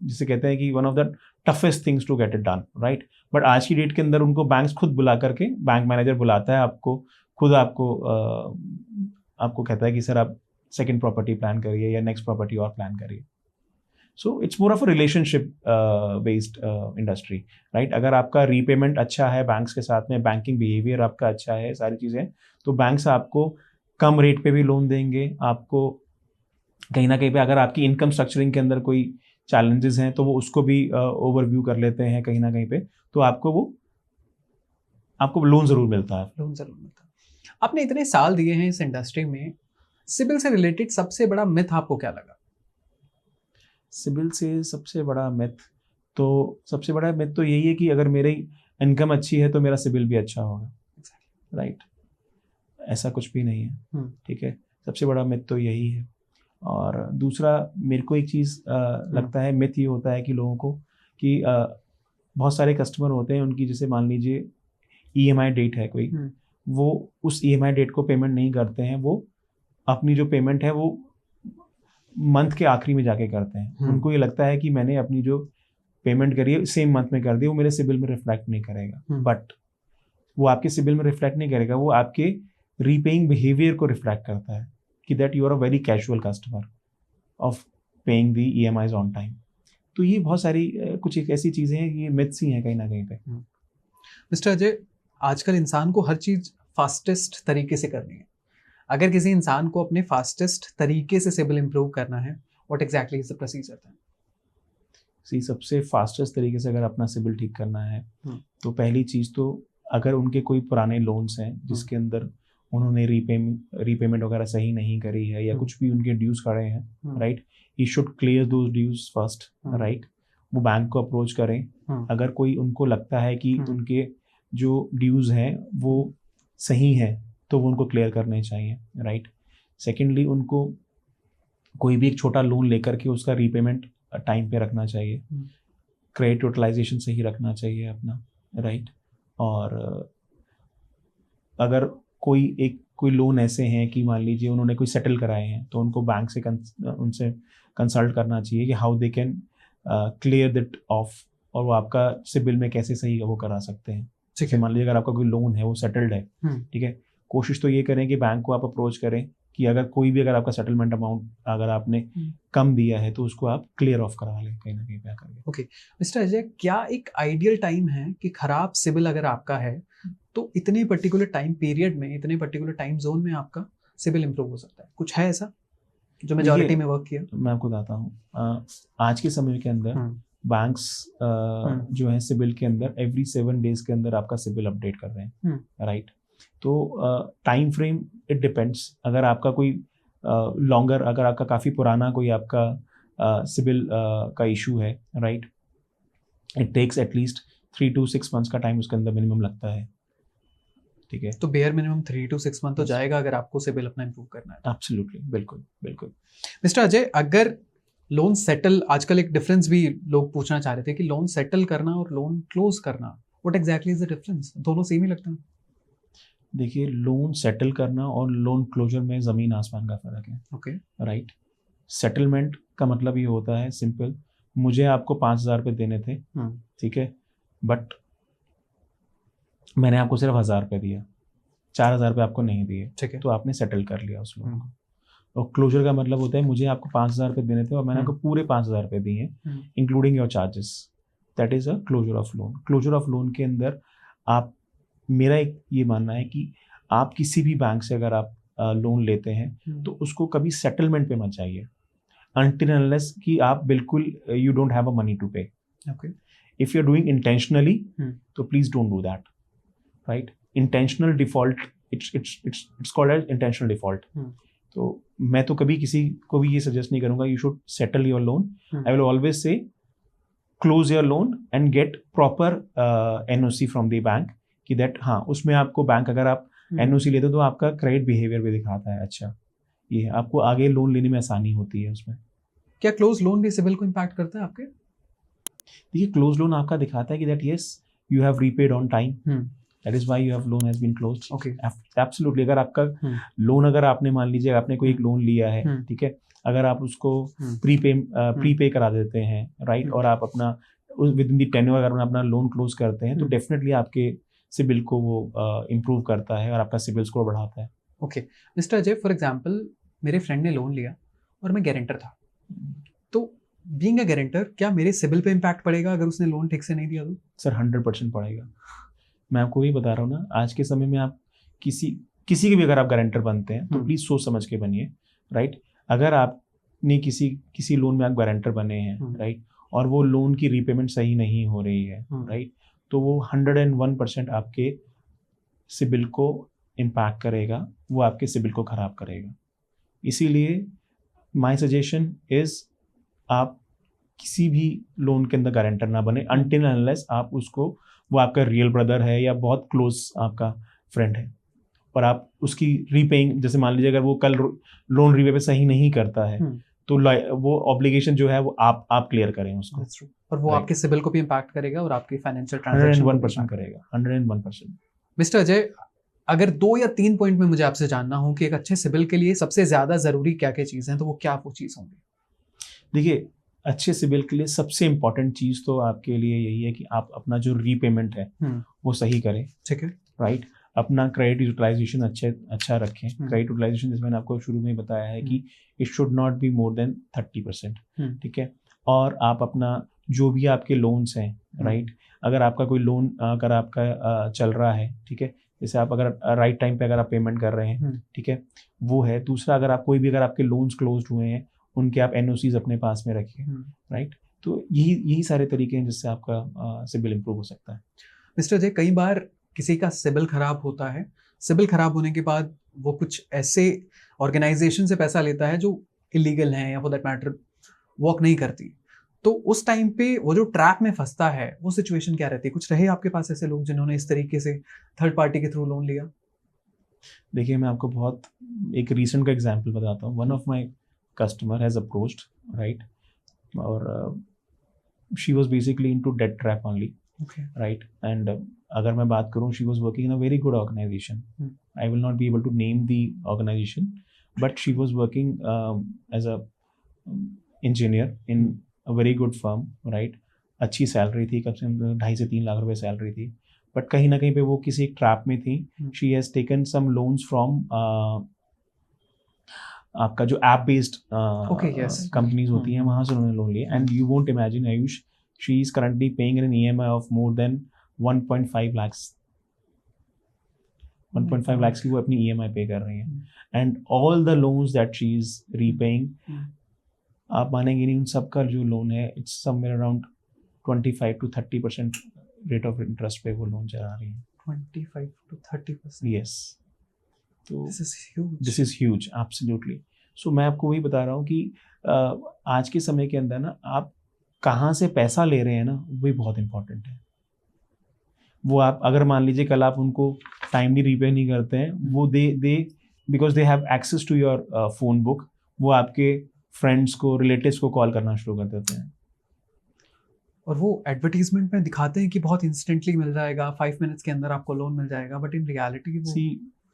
जिसे कहते हैं कि one of the toughest things to get it done, right. But आज की डेट के अंदर उनको बैंक्स खुद बुला करके, बैंक मैनेजर बुलाता है आपको, खुद आपको कहता है कि सर आप सेकंड प्रॉपर्टी प्लान करिए या नेक्स्ट प्रॉपर्टी और प्लान करिए। So it's more of a relationship based industry, right. अगर आपका रीपेमेंट अच्छा है बैंक्स के साथ में, बैंकिंग बिहेवियर आपका अच्छा है, सारी चीज़ें, तो बैंक्स आपको कम रेट पे भी लोन देंगे। आपको कहीं ना कहीं पे अगर आपकी इनकम स्ट्रक्चरिंग के अंदर कोई चैलेंजेस हैं तो वो उसको भी ओवरव्यू कर लेते हैं कहीं ना कहीं पे, तो आपको लोन ज़रूर मिलता है। लोन जरूर मिलता है। आपने इतने साल दिए हैं इस इंडस्ट्री में, सिबिल से रिलेटेड सबसे बड़ा मिथ आपको क्या लगा? सिबिल से सबसे बड़ा मिथ तो यही है कि अगर मेरी इनकम अच्छी है तो मेरा सिबिल भी अच्छा होगा, राइट। ऐसा कुछ भी नहीं है, ठीक है। सबसे बड़ा मिथ तो यही है। और दूसरा मेरे को एक चीज़ लगता है, मिथ ये होता है कि लोगों को कि बहुत सारे कस्टमर होते हैं, उनकी जैसे मान लीजिए EMI डेट है कोई, वो उस EMI डेट को पेमेंट नहीं करते हैं, वो अपनी जो पेमेंट है वो मंथ के आखिरी में जाके करते हैं। उनको ये लगता है कि मैंने अपनी जो पेमेंट करी है सेम मंथ में कर दी, वो मेरे सिबिल में रिफ्लेक्ट नहीं करेगा। बट वो आपके सिबिल में रिफ्लेक्ट नहीं करेगा, वो आपके रीपेइंग बिहेवियर को रिफ्लेक्ट करता है कि that you are a very casual customer of paying the EMIs on time. तो ये बहुत सारी कुछ एक ऐसी चीज़ें हैं, ये मिथ्स ही हैं कहीं ना कहीं पे। मिस्टर अजय, आजकल इंसान को हर चीज़ फास्टेस्ट तरीके से करनी है। अगर किसी इंसान को अपने फास्टेस्ट तरीके से सिबिल इंप्रूव करना है, what exactly is the procedure then? See सबसे फास्टेस्ट तरीके से अगर अपना सिबिल ठीक करना है तो पहली चीज़ तो अगर उनके कोई पुराने लोन्स हैं जिसके अंदर उन्होंने रीपेमेंट वगैरह सही नहीं करी है या कुछ भी उनके ड्यूज खड़े हैं, right, he should clear those dues first, right. वो बैंक को अप्रोच करें। अगर कोई उनको लगता है कि उनके जो ड्यूज हैं वो सही हैं तो वो उनको क्लियर करने चाहिए, राइट। सेकेंडली उनको कोई भी एक छोटा लोन लेकर के उसका रीपेमेंट टाइम पे रखना चाहिए, क्रेडिट यूटिलाइजेशन सही रखना चाहिए अपना, राइट। और अगर कोई लोन ऐसे हैं कि मान लीजिए उन्होंने कोई सेटल कराए हैं तो उनको बैंक से उनसे कंसल्ट करना चाहिए कि how they can clear that of, और वो आपका सिबिल में कैसे सही वो करा सकते हैं। ठीक है, मान लीजिए अगर आपका कोई लोन है वो सेटल्ड है, ठीक है, कोशिश तो ये करें कि बैंक को आप अप्रोच करें कि अगर आपका सेटलमेंट अमाउंट अगर आपने कम दिया है तो उसको आप क्लियर ऑफ करा लें कहीं ना कहीं पे करके। ओके मिस्टर अजय, क्या एक आइडियल टाइम है कि खराब सिबिल अगर आपका है तो इतने पर्टिकुलर टाइम पीरियड में, इतने पर्टिकुलर टाइम जोन में आपका सिबिल इंप्रूव हो सकता है? कुछ है ऐसा जो मेजॉरिटी में वर्क किया? मैं आपको बताता हूँ, आज के समय के अंदर बैंक्स जो है सिबिल के अंदर एवरी 7 days के अंदर आपका सिबिल अपडेट कर रहे हैं, राइट। तो टाइम फ्रेम इट डिपेंड्स। अगर आपका कोई लॉन्गर, अगर आपका काफ़ी पुराना कोई आपका सिबिल का इशू है, right, it takes at least 3 to 6 months का टाइम उसके अंदर मिनिमम लगता है, ठीक है। तो बेयर मिनिमम 3 to 6 month तो जाएगा अगर आपको सिबिल अपना इंप्रूव करना है। एब्सोल्युटली, बिल्कुल बिल्कुल। मिस्टर अजय, अगर लोन सेटल, आजकल एक डिफरेंस भी लोग पूछना चाह रहे थे कि लोन सेटल करना और लोन क्लोज करना, what exactly is the difference? दोनों सेम ही लगता है? देखिए, लोन सेटल करना और लोन क्लोजर में ज़मीन आसमान का फ़र्क है, ओके, राइट। सेटलमेंट का मतलब ये होता है सिंपल, मुझे आपको 5,000 रुपये देने थे, ठीक है, बट मैंने आपको सिर्फ 1,000 रुपये दिया, 4,000 रुपये आपको नहीं दिए, ठीक है, तो आपने सेटल कर लिया उस लोन को। और क्लोजर का मतलब होता है मुझे आपको 5,000 रुपये देने थे और मैंने आपको पूरे 5,000 रुपये दिए, including your charges. That is a closure of loan. Closure of loan के अंदर आप, मेरा एक ये मानना है कि आप किसी भी बैंक से अगर आप लोन लेते हैं तो उसको कभी सेटलमेंट पे मत जाइए until unless कि आप बिल्कुल you don't have a money to pay. Okay. If you're doing intentionally, तो please don't do that, right? Intentional default, it's called as intentional default. तो मैं तो कभी किसी को भी ये सजेस्ट नहीं करूँगा you should settle your loan. I will always say close your loan and get proper NOC from the bank कि that हाँ उसमें आपको बैंक अगर आप NOC लेते हो तो आपका क्रेडिट बिहेवियर भी दिखाता है, अच्छा ये आपको आगे लोन लेने में आसानी होती है उसमें। क्या क्लोज लोन भी सिबिल को इम्पैक्ट करता है आपके? देखिए, क्लोज लोन आपका दिखाता है कि that yes you have repaid on time, that is why your loan has been closed. Okay. Absolutely. अगर आपका लोन, अगर आपने मान लीजिए आपने कोई एक लोन लिया है, ठीक है, अगर आप उसको प्रीपे करा देते हैं, राइट, और आप अपना विद इन द टेन्योर अगर अपना लोन क्लोज करते हैं, तो डेफिनेटली आपके सिबिल को वो इम्प्रूव करता है और आपका सिबिल स्कोर बढ़ाता है। Okay mister Ajay, for example मेरे फ्रेंड ने लोन लिया और मैं गारंटर था, तो बीइंग अ गारंटर क्या मेरे सिबिल पे इम्पैक्ट पड़ेगा अगर उसने लोन ठीक से नहीं दिया तो? सर 100% पड़ेगा। मैं आपको वही बता रहा हूँ ना, आज के समय में आप किसी के भी अगर आप गारंटर बनते हैं तो प्लीज सोच समझ के बनिए, राइट। अगर आपने किसी लोन में आप गारंटर बने हैं, राइट, और वो लोन की रीपेमेंट सही नहीं हो रही है, राइट, तो वो 101% आपके सिबिल को इम्पैक्ट करेगा, वो आपके सिबिल को खराब करेगा। इसीलिए माय सजेशन इज आप किसी भी लोन के अंदर गारंटर ना बने अनटिल अनलेस आप उसको, वो आपका रियल ब्रदर है या बहुत क्लोज आपका फ्रेंड है, और आप उसकी रीपेइंग, जैसे मान लीजिए अगर वो कल लोन रीपे पे सही नहीं करता है, तो वो ऑब्लिगेशन जो है वो आप क्लियर करें उसको, और वो आपके सिबिल को भी इम्पैक्ट करेगा और आपकी फाइनेंशियल ट्रांजैक्शन 101% करेगा, 101%। मिस्टर अजय, अगर 2 या 3 पॉइंट में मुझे आपसे जानना हो कि एक अच्छे सिबिल के लिए सबसे ज्यादा जरूरी क्या क्या चीज़ हैं, तो वो क्या वो चीज़ होंगी? देखिए, अच्छे सिबिल के लिए सबसे इम्पोर्टेंट चीज़ तो आपके लिए यही है कि आप अपना जो रीपेमेंट है वो सही करें, ठीक है, राइट। अपना क्रेडिट यूटिलाइजेशन अच्छा रखें। क्रेडिट यूटिलाइजेशन जैसे मैंने आपको शुरू में ही बताया है कि it should not be more then 30%, ठीक है। और आप अपना जो भी आपके लोन्स हैं, राइट, अगर आपका कोई लोन अगर आपका चल रहा है, ठीक है, जैसे आप अगर राइट टाइम पे अगर आप पेमेंट कर रहे हैं, ठीक है, वो है। दूसरा, अगर आप कोई भी अगर आपके लोन्स क्लोज हुए हैं, उनके आप एनओसीज अपने पास में रखिए, राइट। तो यही सारे तरीके हैं जिससे आपका सिबिल इम्प्रूव हो सकता है। मिस्टर अजय, कई बार किसी का सिबिल खराब होता है, सिबिल खराब होने के बाद वो कुछ ऐसे ऑर्गेनाइजेशन से पैसा लेता है जो इलीगल हैं या फॉर दैट मैटर वर्क नहीं करती, तो उस टाइम पे वो जो ट्रैप में फंसता है, वो सिचुएशन क्या रहती है? कुछ रहे आपके पास ऐसे लोग जिन्होंने इस तरीके से थर्ड पार्टी के थ्रू लोन लिया? देखिए, मैं आपको बहुत एक रीसेंट का एग्जांपल बताता हूँ। One of my customer has approached, right, और she was basically into debt trap only, right. And अगर मैं बात करूँ, she was working in a very good organisation. I will not be able to name the organisation, but she was working as a engineer in a very good firm, right. अच्छी salary थी, कम से कम 2.5 से 3 लाख रुपए salary थी, but कहीं ना कहीं पे वो किसी एक ट्रैप में थी। She has taken some loans from आपका जो ऐप बेस्ड कंपनीज होती हैं, वहां से उन्होंने लोन लिया। And you won't imagine Ayush, she is currently paying an EMI of more than 1.5 lakhs 1.5 lakhs की वो अपनी EMI पे कर रही हैं। And all the loans that she is repaying, आप मानेंगे नहीं, उन सबका जो लोन है it's somewhere around 25 to 30% rate of interest पे वो लोन चला रही है। 25 to 30%? यस। तो दिस इज ह्यूज, एब्सोल्युटली। सो मैं आपको वही बता रहा हूँ कि आज के समय के अंदर ना, आप कहाँ से पैसा ले रहे हैं ना, वही बहुत इंपॉर्टेंट है। वो आप अगर मान लीजिए कल आप उनको टाइमली रीपे नहीं करते हैं, वो they because they have access to your phone book, वो आपके फ्रेंड्स को, रिलेटिव्स को कॉल करना शुरू कर देते हैं। और वो एडवर्टीजमेंट में दिखाते हैं कि बहुत इंस्टेंटली मिल जाएगा, 5 मिनट्स के अंदर आपको लोन मिल जाएगा, बट इन रियलिटी वो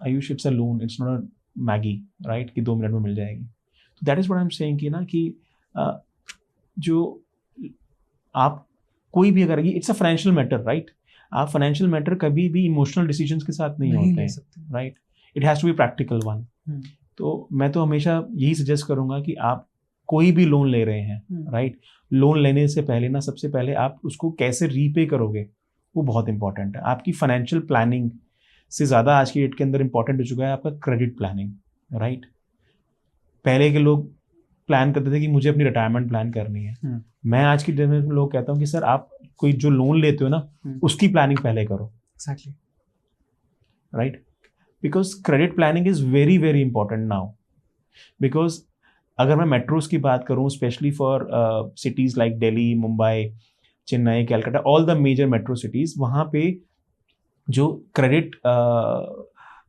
Ayush, it's a loan, it's not a Maggi, right, कि 2 मिनट में मिल जाएगी। तो that is what I am saying कि ना कि जो आप कोई भी अगर, it's a financial matter, right. आप फाइनेंशियल मैटर कभी भी इमोशनल डिसीजंस के साथ नहीं होते हैं, right. It has to be practical one. तो मैं तो हमेशा यही सजेस्ट करूंगा कि आप कोई भी लोन ले रहे हैं, राइट, लोन लेने से पहले ना, सबसे पहले आप उसको कैसे रीपे करोगे वो बहुत इंपॉर्टेंट है। आपकी फाइनेंशियल प्लानिंग से ज़्यादा आज की डेट के अंदर इंपॉर्टेंट हो चुका है आपका क्रेडिट प्लानिंग, राइट। पहले के लोग प्लान करते थे कि मुझे अपनी रिटायरमेंट प्लान करनी है। मैं आज की डेट में लोग कहता हूँ कि सर, आप कोई जो लोन लेते हो ना, उसकी प्लानिंग पहले करो। Exactly, right, because credit planning is very very important now. Because अगर मैं मेट्रोज की बात करूँ, specially for cities like Delhi, Mumbai, Chennai, Calcutta, all the major metro cities, वहाँ पे जो क्रेडिट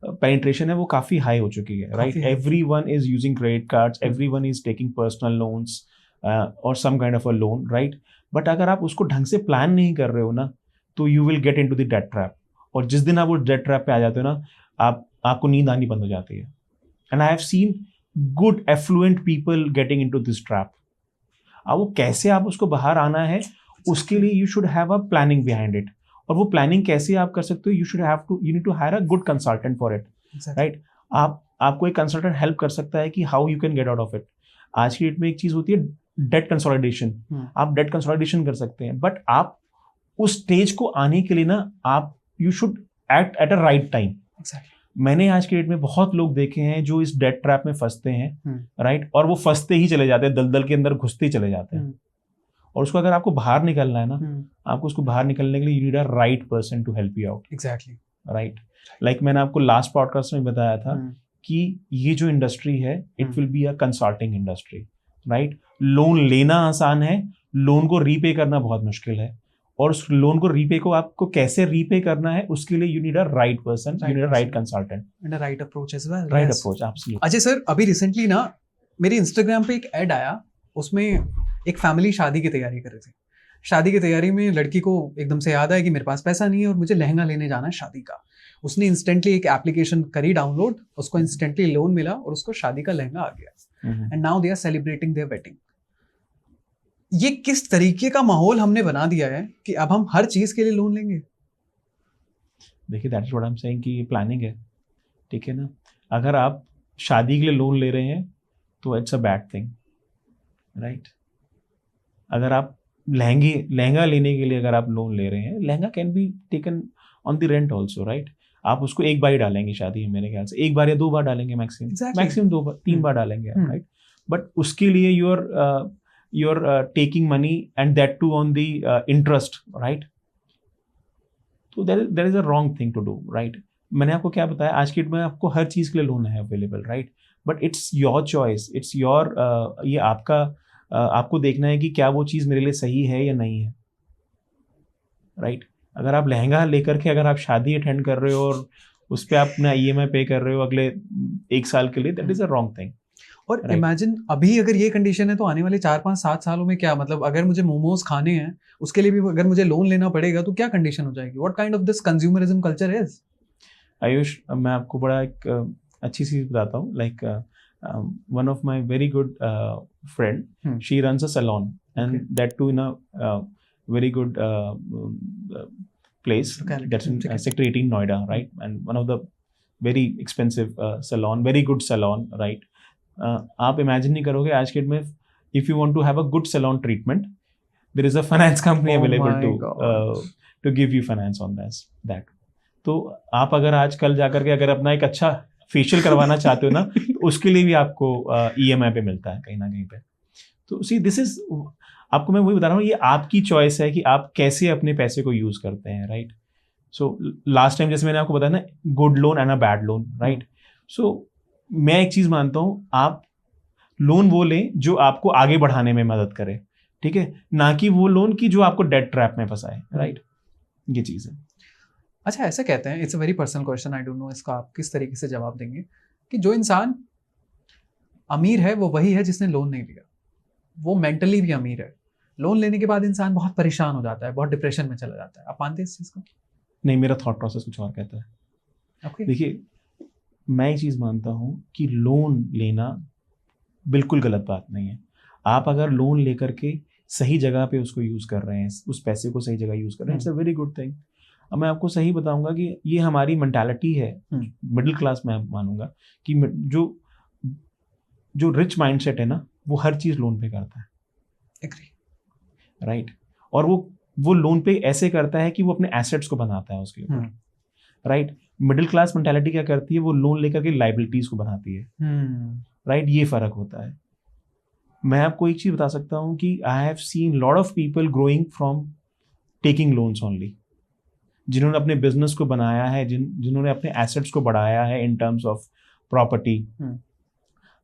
पेनिट्रेशन है वो काफ़ी हाई हो चुकी है, right. Everyone is using credit cards, everyone is taking personal loans और some kind of a loan, right. But अगर आप उसको ढंग से प्लान नहीं कर रहे हो ना, तो you will get into the debt trap, और जिस दिन आप वो डेट ट्रैप पे आ जाते हो ना, आपको नींद आनी बंद हो जाती है. And I have seen good affluent people getting into this trap. अब वो कैसे आप उसको बाहर आना है, उसके लिए you should have a planning behind it. और वो प्लानिंग कैसे आप कर सकते हो, you need to hire a good consultant for it, right. आपको एक कंसल्टेंट हेल्प कर सकता है कि how you can get out of it. आज की डेट में एक चीज होती है डेट कंसोलिडेशन. आप डेट कंसोलिडेशन कर सकते हैं, बट आप उस स्टेज को आने के लिए ना, आप you should act at a right time. मैंने आज की डेट में बहुत लोग देखे हैं जो इस डेट ट्रैप में फंसते हैं, राइट, और वो फंसते ही चले जाते हैं, दलदल के अंदर घुसते ही चले जाते हैं. और उसको अगर आपको बाहर निकलना है ना, आपको उसको बाहर निकलने के लिए you need a right person to help you out. Exactly, right. Like मैंने आपको लास्ट पॉडकास्ट में बताया था कि ये जो इंडस्ट्री है, it will be a consulting industry, right. Loan लेना आसान है, लोन को रीपे करना बहुत मुश्किल है. और उस लोन को रीपे को आपको कैसे रीपे करना है, उसके लिए you need a right person, you need a right consultant and a right approach as well. Right approach, absolutely. Ajay sir, अभी रिसेंटली ना मेरे इंस्टाग्राम पे एक ऐड आया, उसमें एक फैमिली शादी की तैयारी कर रही थी. शादी की तैयारी में लड़की को एकदम से याद आया कि मेरे पास पैसा नहीं है और मुझे लहंगा लेने जाना है शादी का. उसने इंस्टेंटली एक एप्लीकेशन करी डाउनलोड, उसको इंस्टेंटली लोन मिला और उसको शादी का लहंगा आ गया. And now they are celebrating their wedding. ये किस तरीके का माहौल हमने बना दिया है कि अब हम हर चीज के लिए लोन लेंगे. देखिए, that is what I am saying कि ये प्लानिंग है, ठीक है ना. अगर आप शादी के लिए लोन ले रहे हैं तो it's a bad thing, right. अगर आप लहंगा लेने के लिए अगर आप लोन ले रहे हैं, lehenga can be taken on the rent also, right. आप उसको एक बार ही डालेंगे शादी में, मेरे ख्याल से एक बार या 2 बार डालेंगे मैक्सिमम, मैक्सिमम 2 बार 3 बार डालेंगे, राइट. बट उसके लिए you're taking money and that too on the interest, right. So there is a wrong thing to do, right. मैंने आपको क्या बताया, आज की डेट में आपको हर चीज के लिए लोन है available, right. But it's your choice, it's your ये आपका आपको देखना है कि क्या वो चीज मेरे लिए सही है या नहीं है, राइट. अगर आप लहंगा लेकर के अगर आप शादी अटेंड कर रहे हो और उस पर आप अपना EMI पे कर रहे हो अगले 1 साल के लिए, that is a wrong thing. और इमेजिन अभी अगर ये कंडीशन है तो आने वाले 4-5-7 सालों में क्या, मतलब अगर मुझे मोमोज खाने हैं उसके लिए भी अगर मुझे लोन लेना पड़ेगा तो क्या कंडीशन हो जाएगी. What kind of this consumerism culture is. Ayush, मैं आपको बड़ा एक अच्छी चीज बताता हूँ. Like one of my very good friend, she runs a salon and that too in a very good place that's in Sector 18 Noida, right. And one of the very expensive salon, very good salon, right. आप imagine नहीं करोगे आज के date में, if you want to have a good salon treatment, there is a finance company available to give you finance on that. तो आप अगर आज कल जाकर के अगर अपना एक अच्छा फेशियल करवाना चाहते हो ना, तो उसके लिए भी आपको EMI पे मिलता है कहीं ना कहीं पे. तो सी, दिस इज, आपको मैं वही बता रहा हूँ, ये आपकी चॉइस है कि आप कैसे अपने पैसे को यूज करते हैं, राइट. सो लास्ट टाइम जैसे मैंने आपको बताया ना, good loan and a bad loan, right. So मैं एक चीज मानता हूं, आप लोन वो लें जो आपको आगे बढ़ाने में मदद करे, ठीक है, ना कि वो लोन की जो आपको डेट ट्रैप में फंसाए, राइट. ये चीज है. अच्छा, ऐसा कहते हैं, it's a very personal question, I don't know इसका आप किस तरीके से जवाब देंगे, कि जो इंसान अमीर है वो वही है जिसने लोन नहीं लिया. वो मेंटली भी अमीर है. लोन लेने के बाद इंसान बहुत परेशान हो जाता है, बहुत डिप्रेशन में चला जाता है. आप मानते हैं इस चीज को? नहीं, मेरा थॉट प्रोसेस कुछ और कहता है. okay. देखिए, मैं ये चीज मानता हूं कि लोन लेना बिल्कुल गलत बात नहीं है. आप अगर लोन लेकर के सही जगह पे उसको यूज कर रहे हैं, उस पैसे को सही जगह यूज कर रहे हैं, it's a very good thing. अब मैं आपको सही बताऊंगा कि ये हमारी मेंटालिटी है, मिडिल क्लास में मानूंगा कि जो रिच माइंडसेट है ना, वो हर चीज लोन पे करता है, राइट. और वो लोन पे ऐसे करता है कि वो अपने एसेट्स को बनाता है उसके ऊपर, राइट. मिडिल क्लास मेंटालिटी क्या करती है, वो लोन लेकर के लाइबिलिटीज को बनाती है, राइट. ये फर्क होता है. मैं आपको एक चीज बता सकता हूँ कि आई have seen lot of people growing from taking loans only, जिन्होंने अपने बिजनेस को बनाया है, जिन्होंने अपने एसेट्स को बढ़ाया है इन terms of property,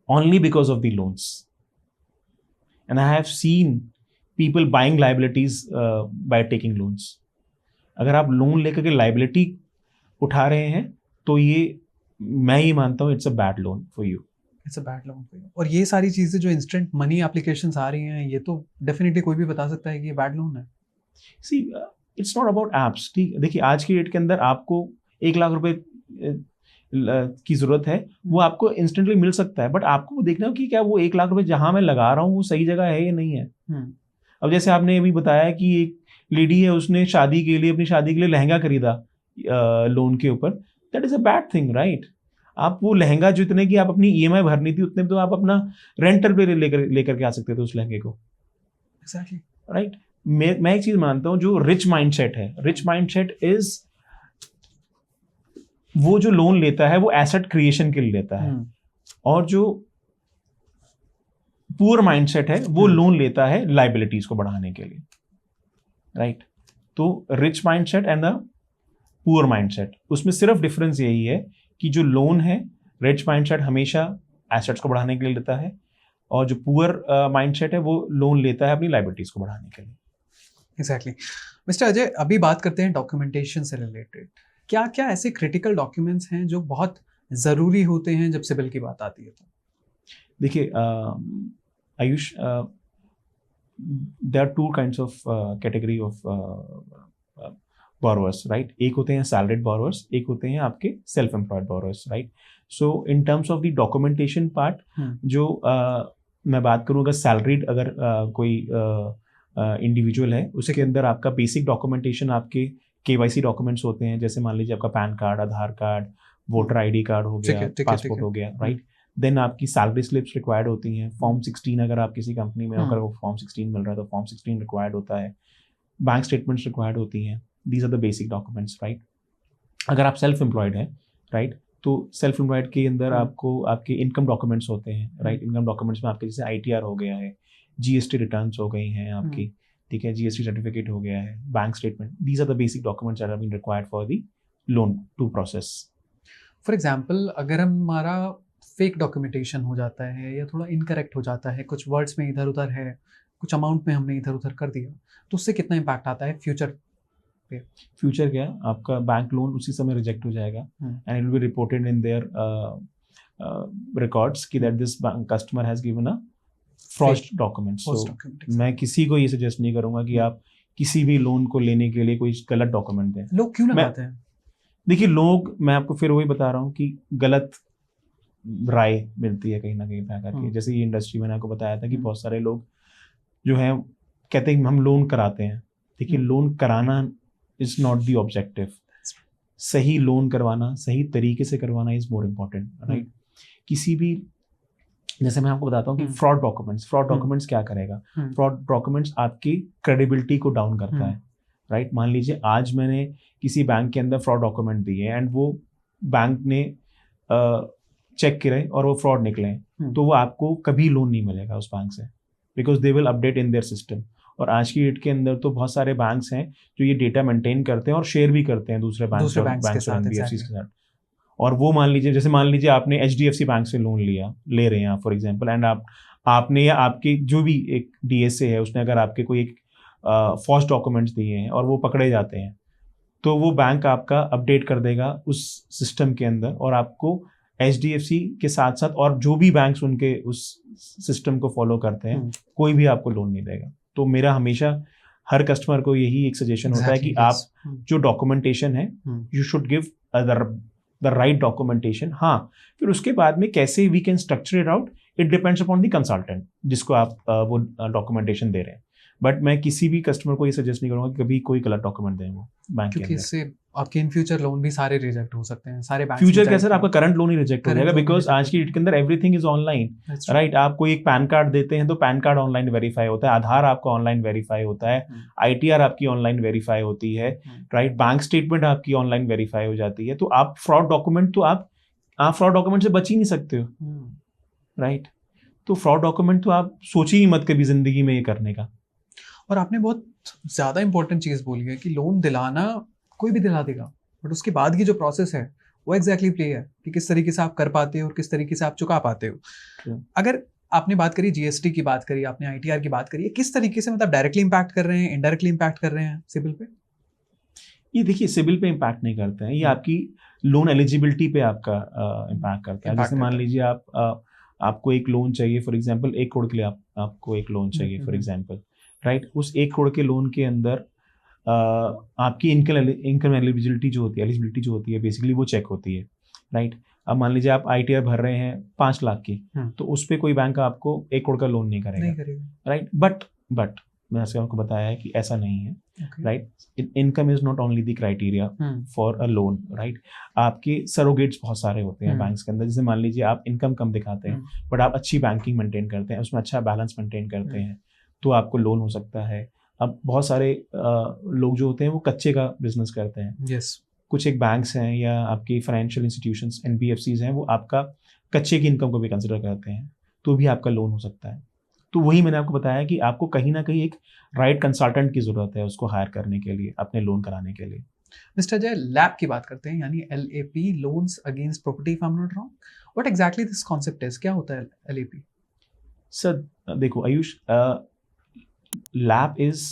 only because of the loans. And I have seen people buying liabilities by taking loans. अगर आप लोन लेकर के लाइबिलिटी उठा रहे हैं तो ये मैं ही मानता हूँ it's a bad loan for you. It's a bad loan for you. और ये सारी चीजें जो इंस्टेंट मनी एप्लीकेशंस आ रही हैं, ये तो डेफिनेटली कोई भी बता सकता है कि ये बैड लोन है. सी, इट्स नॉट अबाउट एप्स, ठीक है। देखिए आज की डेट के अंदर आपको 1 लाख रुपए की जरूरत है, वो आपको इंस्टेंटली मिल सकता है, बट आपको देखना कि क्या वो 1 लाख रुपए जहां मैं लगा रहा हूँ वो सही जगह है या नहीं है। अब जैसे आपने अभी बताया कि एक लेडी है, उसने शादी के लिए, अपनी शादी के लिए लहंगा खरीदा लोन के ऊपर, that is a bad thing, right. आप वो लहंगा जितने की आप अपनी ईएमआई भरनी थी उतने तो आप अपना रेंटल पे लेकर के आ सकते थे उस लहंगे को, एग्जैक्टली, राइट। मैं एक चीज मानता हूँ, जो रिच माइंडसेट है, रिच माइंडसेट इज वो जो लोन लेता है वो एसेट क्रिएशन के लिए लेता है, और जो पुअर माइंडसेट है वो लोन लेता है लाइबिलिटीज को बढ़ाने के लिए, राइट। तो rich mindset and the poor mindset, उसमें सिर्फ डिफरेंस यही है कि जो लोन है, रिच माइंडसेट हमेशा एसेट्स को बढ़ाने के लिए लेता है, और जो पुअर माइंडसेट है वो लोन लेता है अपनी लाइबिलिटीज को बढ़ाने के लिए। एग्जैक्टली। मिस्टर अजय, अभी बात करते हैं डॉक्यूमेंटेशन से रिलेटेड। क्या क्या ऐसे क्रिटिकल डॉक्यूमेंट्स हैं जो बहुत ज़रूरी होते हैं जब सिविल की बात आती है? तो देखिए Ayush, there are 2 kinds of category of borrowers, right. एक होते हैं सैलरीड बोरोवर्स, एक होते हैं आपके self employed borrowers, right. So in terms of the documentation part, जो मैं बात करूँ, अगर सैलरीड अगर कोई इंडिविजुअल है, उसके अंदर आपका बेसिक डॉक्यूमेंटेशन आपके KYC डॉक्यूमेंट्स होते हैं, जैसे मान लीजिए आपका पैन कार्ड, आधार कार्ड, वोटर ID कार्ड हो गया, पासपोर्ट हो गया, राइट। देन आपकी सैलरी स्लिप्स रिक्वायर्ड होती हैं, फॉर्म 16 अगर आप किसी कंपनी में होकर वो फॉर्म 16 मिल रहा है तो फॉर्म 16 रिक्वायर्ड होता है, बैंक स्टेटमेंट्स रिक्वायर्ड होती हैं। These are the basic documents, right. अगर आप सेल्फ एम्प्लॉयड हैं, राइट, तो सेल्फ एम्प्लॉयड के अंदर आपको आपके इनकम डॉक्यूमेंट्स होते हैं, राइट। इनकम डॉक्यूमेंट्स में आपके जैसे ITR हो गया है, GST रिटर्न्स हो गई हैं आपकी, ठीक है, GST सर्टिफिकेट हो गया है, bank statement. These are the basic documents that have been required for the loan to process. For example, अगर हमारा फेक डॉक्यूमेंटेशन हो जाता है या थोड़ा इनकरेक्ट हो जाता है, कुछ वर्ड्स में इधर उधर है, कुछ अमाउंट में हमने इधर उधर कर दिया, तो उससे कितना इम्पैक्ट आता है फ्यूचर पे? फ्यूचर क्या, आपका बैंक लोन उसी समय रिजेक्ट हो जाएगा, and it will be reported in their records कि that this customer has given a forged document. So मैं किसी को ये सजेस्ट नहीं करूंगा कि आप किसी भी लोन को लेने के लिए कोई गलत डॉक्यूमेंट दें। लोग क्यों लगाते हैं? देखिए लोग, मैं आपको फिर वही बता रहा हूँ कि गलत राय मिलती है कहीं ना कहीं पे आकर के। जैसे ये इंडस्ट्री मैंने आपको बताया था कि बहुत सारे लोग जो हैं कहते हैं हम लोन कराते हैं। देखिए लोन कराना इज नॉट द ऑब्जेक्टिव, सही लोन करवाना, सही तरीके से करवाना इज मोर इम्पोर्टेंट, राइट। किसी भी, जैसे मैं आपको बताता हूँ कि फ्रॉड डॉक्यूमेंट्स क्या करेगा, फ्रॉड डॉक्यूमेंट्स आपकी क्रेडिबिलिटी को डाउन करता है, राइट। मान लीजिए आज मैंने किसी बैंक के अंदर फ्रॉड डॉक्यूमेंट दिए एंड वो बैंक ने चेक करे और वो फ्रॉड निकले, तो वो आपको कभी लोन नहीं मिलेगा उस बैंक से, because they will update in their system. और आज की डेट के अंदर तो बहुत सारे बैंक्स हैं जो ये डेटा मेंटेन करते हैं और शेयर भी करते हैं दूसरे बैंक्स के साथ। और वो मान लीजिए आपने HDFC बैंक से लोन ले रहे हैं फॉर एग्जांपल, एंड आपने या आपके जो भी एक DSA है उसने अगर आपके कोई एक फॉल्स डॉक्यूमेंट्स दिए हैं और वो पकड़े जाते हैं, तो वो बैंक आपका अपडेट कर देगा उस सिस्टम के अंदर, और आपको HDFC के साथ साथ और जो भी बैंक्स उनके उस सिस्टम को फॉलो करते हैं, कोई भी आपको लोन नहीं देगा। तो मेरा हमेशा हर कस्टमर को यही एक सजेशन होता है कि आप जो डॉक्यूमेंटेशन है, you should give the right documentation. हाँ, फिर उसके बाद में कैसे we can structure it out, it depends upon the consultant जिसको आप वो डॉक्यूमेंटेशन दे रहे हैं। बट मैं किसी भी कस्टमर को ये सजेस्ट नहीं करूंगा कि कभी कोई गलत डॉक्यूमेंट दें वो बैंक के अंदर, क्योंकि इससे आपके इन फ्यूचर लोन भी सारे रिजेक्ट हो सकते हैं। सारे बैंक फ्यूचर क्या सर, आपका करंट लोन ही रिजेक्ट हो जाएगा, बिकॉज आज की डेट के अंदर एवरीथिंग इज ऑनलाइन, राइट। आप कोई एक पैन कार्ड देते हैं तो पैन कार्ड ऑनलाइन वेरीफाई होता है, आधार आपका ऑनलाइन वेरीफाई होता है, ITR आपकी ऑनलाइन वेरीफाई होती है, राइट। बैंक स्टेटमेंट आपकी ऑनलाइन वेरीफाई हो जाती है। तो आप फ्रॉड डॉक्यूमेंट तो आप फ्रॉड डॉक्यूमेंट से बच ही नहीं सकते हो, राइट। तो फ्रॉड डॉक्यूमेंट तो आप सोच ही मत कभी जिंदगी में ये करने का। और आपने बहुत ज़्यादा इंपॉर्टेंट चीज़ बोली है कि लोन दिलाना कोई भी दिला देगा, बट उसके बाद की जो प्रोसेस है वो एग्जैक्टली प्ले है कि किस तरीके से आप कर पाते हो और किस तरीके से आप चुका पाते हो। अगर आपने बात करी GST की बात करी, आपने ITR की बात करी, किस तरीके से मतलब डायरेक्टली इम्पैक्ट कर रहे हैं, इनडायरेक्टली इम्पैक्ट कर रहे हैं सिबिल पे? ये देखिए सिबिल पे इम्पैक्ट नहीं करते हैं, ये आपकी लोन एलिजिबिलिटी पे आपका इम्पैक्ट करता है। जैसे मान लीजिए आपको एक लोन चाहिए फॉर एग्जांपल 1 करोड़ के लिए आपको एक लोन चाहिए फॉर एग्जांपल, राइट। उस 1 करोड़ के लोन के अंदर आपकी इनकम एलिजिबिलिटी जो होती है बेसिकली वो चेक होती है, राइट। अब मान लीजिए आप ITR भर रहे हैं 5 लाख की, तो उस पर कोई बैंक आपको 1 करोड़ का लोन नहीं करेगा, राइट। बट मैंने आपको बताया है कि ऐसा नहीं है, right. Income is not only the criteria for a loan, right. आपके सरोगेट्स बहुत सारे होते हैं बैंक्स के अंदर। जैसे मान लीजिए आप इनकम कम दिखाते हैं बट आप अच्छी बैंकिंग मेंटेन करते हैं, उसमें अच्छा बैलेंस मेंटेन करते हैं, तो आपको लोन हो सकता है। अब बहुत सारे लोग जो होते हैं वो कच्चे का बिजनेस करते हैं, कुछ एक बैंक्स हैं या आपकी फाइनेंशियल इंस्टीट्यूशंस NBFCs हैं, वो आपका कच्चे की इनकम को भी कंसिडर करते हैं, तो भी आपका लोन हो सकता है। तो वही मैंने आपको बताया कि आपको कहीं ना कहीं एक राइट कंसल्टेंट की जरूरत है उसको हायर करने के लिए, अपने लोन कराने के लिए। मिस्टर जय, लैप की बात करते हैं, यानी LAP, loans against property, if I am not wrong, what exactly this concept is, क्या होता है LAP? सर देखो Ayush, lap is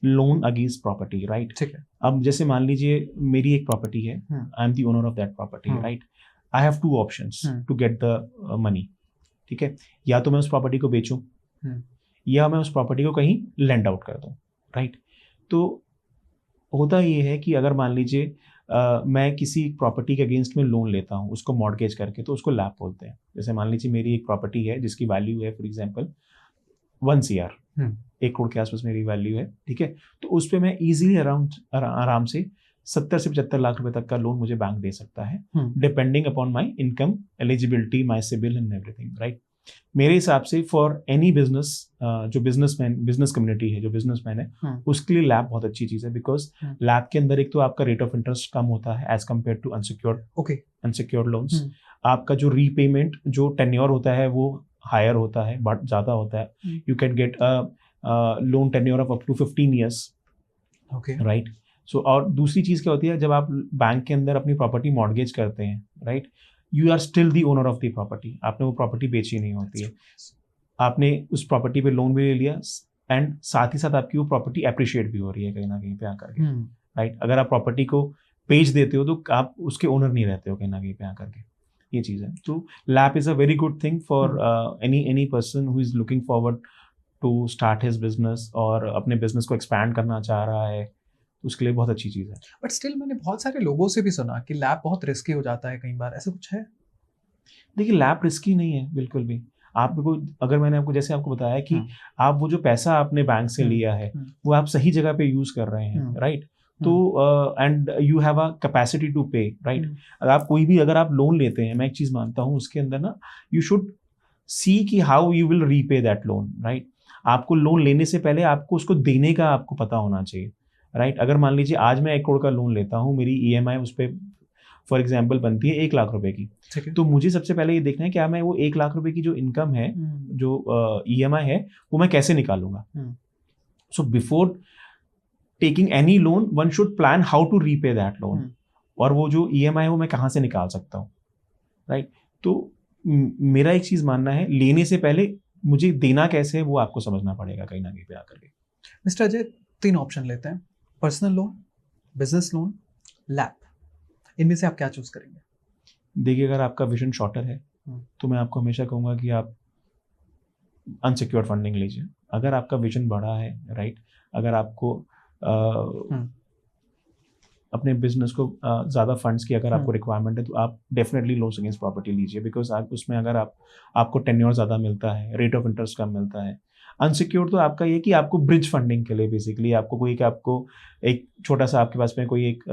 loan against property, right. ठीक है। अब जैसे मान लीजिए मेरी एक प्रॉपर्टी है, I am the owner of that property, right. I have 2 options to get the money, ठीक है। या तो मैं उस प्रॉपर्टी को बेचूं या मैं उस प्रॉपर्टी को कहीं लेंड आउट कर दूं, राइट। तो होता ये है कि अगर मान लीजिए मैं किसी प्रॉपर्टी के अगेंस्ट में लोन लेता हूं उसको मॉर्गेज करके, तो उसको लैप बोलते हैं। जैसे मान लीजिए मेरी एक प्रॉपर्टी है जिसकी वैल्यू है फॉर एग्जांपल 1 CR, 1 करोड़ के आसपास मेरी वैल्यू है, ठीक है। तो उस पर मैं इजीली आराम से 70 से 75 लाख रुपए तक का लोन मुझे बैंक दे सकता है, depending upon my income eligibility, my CIBIL and everything, right. मेरे हिसाब से फॉर एनी बिजनेस, जो बिजनेस कम्युनिटी है, जो बिजनेसमैन है, उसके लिए लैप बहुत अच्छी चीज है। बिकॉज लैप के अंदर एक तो आपका रेट ऑफ इंटरेस्ट कम होता है as compare to unsecured loans. आपका जो रीपेमेंट, जो टेन्योर होता है वो हायर होता है, बट ज्यादा होता है। You can get loan tenure of up to 15 years, right. So और दूसरी चीज क्या होती है, जब आप बैंक के अंदर अपनी प्रॉपर्टी मॉर्गेज करते हैं, right, you are still the owner of the property. आपने वो प्रॉपर्टी बेची नहीं होती है, आपने उस प्रॉपर्टी पे लोन भी ले लिया, एंड साथ ही साथ आपकी वो प्रॉपर्टी एप्रिशिएट भी हो रही है कहीं ना कहीं पे आकर के, राइट। अगर आप प्रॉपर्टी को बेच देते हो तो आप उसके ओनर नहीं रहते हो कहीं ना कहीं पे आकर के, ये चीज़ है। तो LAP is a very good thing for any person who is looking forward to start his business और अपने बिजनेस को एक्सपैंड करना चाह रहा है, उसके लिए बहुत अच्छी चीज़ है। बट स्टिल मैंने बहुत सारे लोगों से भी सुना कि लैप बहुत रिस्की हो जाता है कई बार, ऐसा कुछ है? देखिए लैप रिस्की नहीं है बिल्कुल भी। आपको, अगर मैंने आपको जैसे आपको बताया कि आप वो जो पैसा आपने बैंक से लिया है वो आप सही जगह पे यूज कर रहे हैं, राइट। तो and you have a capacity to pay, right. अगर आप कोई भी, अगर आप लोन लेते हैं, मैं एक चीज मानता हूँ उसके अंदर ना, यू शुड सी कि how you will repay that loan, right. आपको लोन लेने से पहले आपको उसको देने का आपको पता होना चाहिए, राइट। अगर मान लीजिए आज मैं 1 करोड़ का लोन लेता हूँ, मेरी EMI उस पर फॉर एग्जाम्पल बनती है 1 लाख रुपए की, तो मुझे सबसे पहले ये देखना है क्या मैं वो 1 लाख रुपए की जो इनकम है, जो EMI है, वो मैं कैसे निकालूंगा। So before taking any loan one should plan how to repay that loan, और वो जो EMI है वो मैं कहाँ से निकाल सकता हूँ, राइट। तो मेरा एक चीज मानना है, लेने से पहले मुझे देना कैसे है वो आपको समझना पड़ेगा कहीं ना कहीं पे आकर के। मिस्टर अजय, 3 ऑप्शन लेते हैं, personal loan, business loan, lap, इनमें से आप क्या चूज करेंगे? देखिए अगर आपका विजन शॉर्टर है तो मैं आपको हमेशा कहूँगा कि आप अनसिक्योर्ड फंडिंग लीजिए। अगर आपका विजन बड़ा है, राइट, अगर आपको अपने बिजनेस को ज़्यादा फंड्स की अगर आपको रिक्वायरमेंट है, तो आप डेफिनेटली लोन्स अगेंस्ट प्रॉपर्टी लीजिए। बिकॉज आप उसमें अगर आपको टेन्योर ज़्यादा मिलता है, रेट ऑफ इंटरेस्ट कम मिलता है। अनसिक्योर्ड तो आपका ये कि आपको ब्रिज फंडिंग के लिए बेसिकली आपको एक छोटा सा आपके पास में कोई एक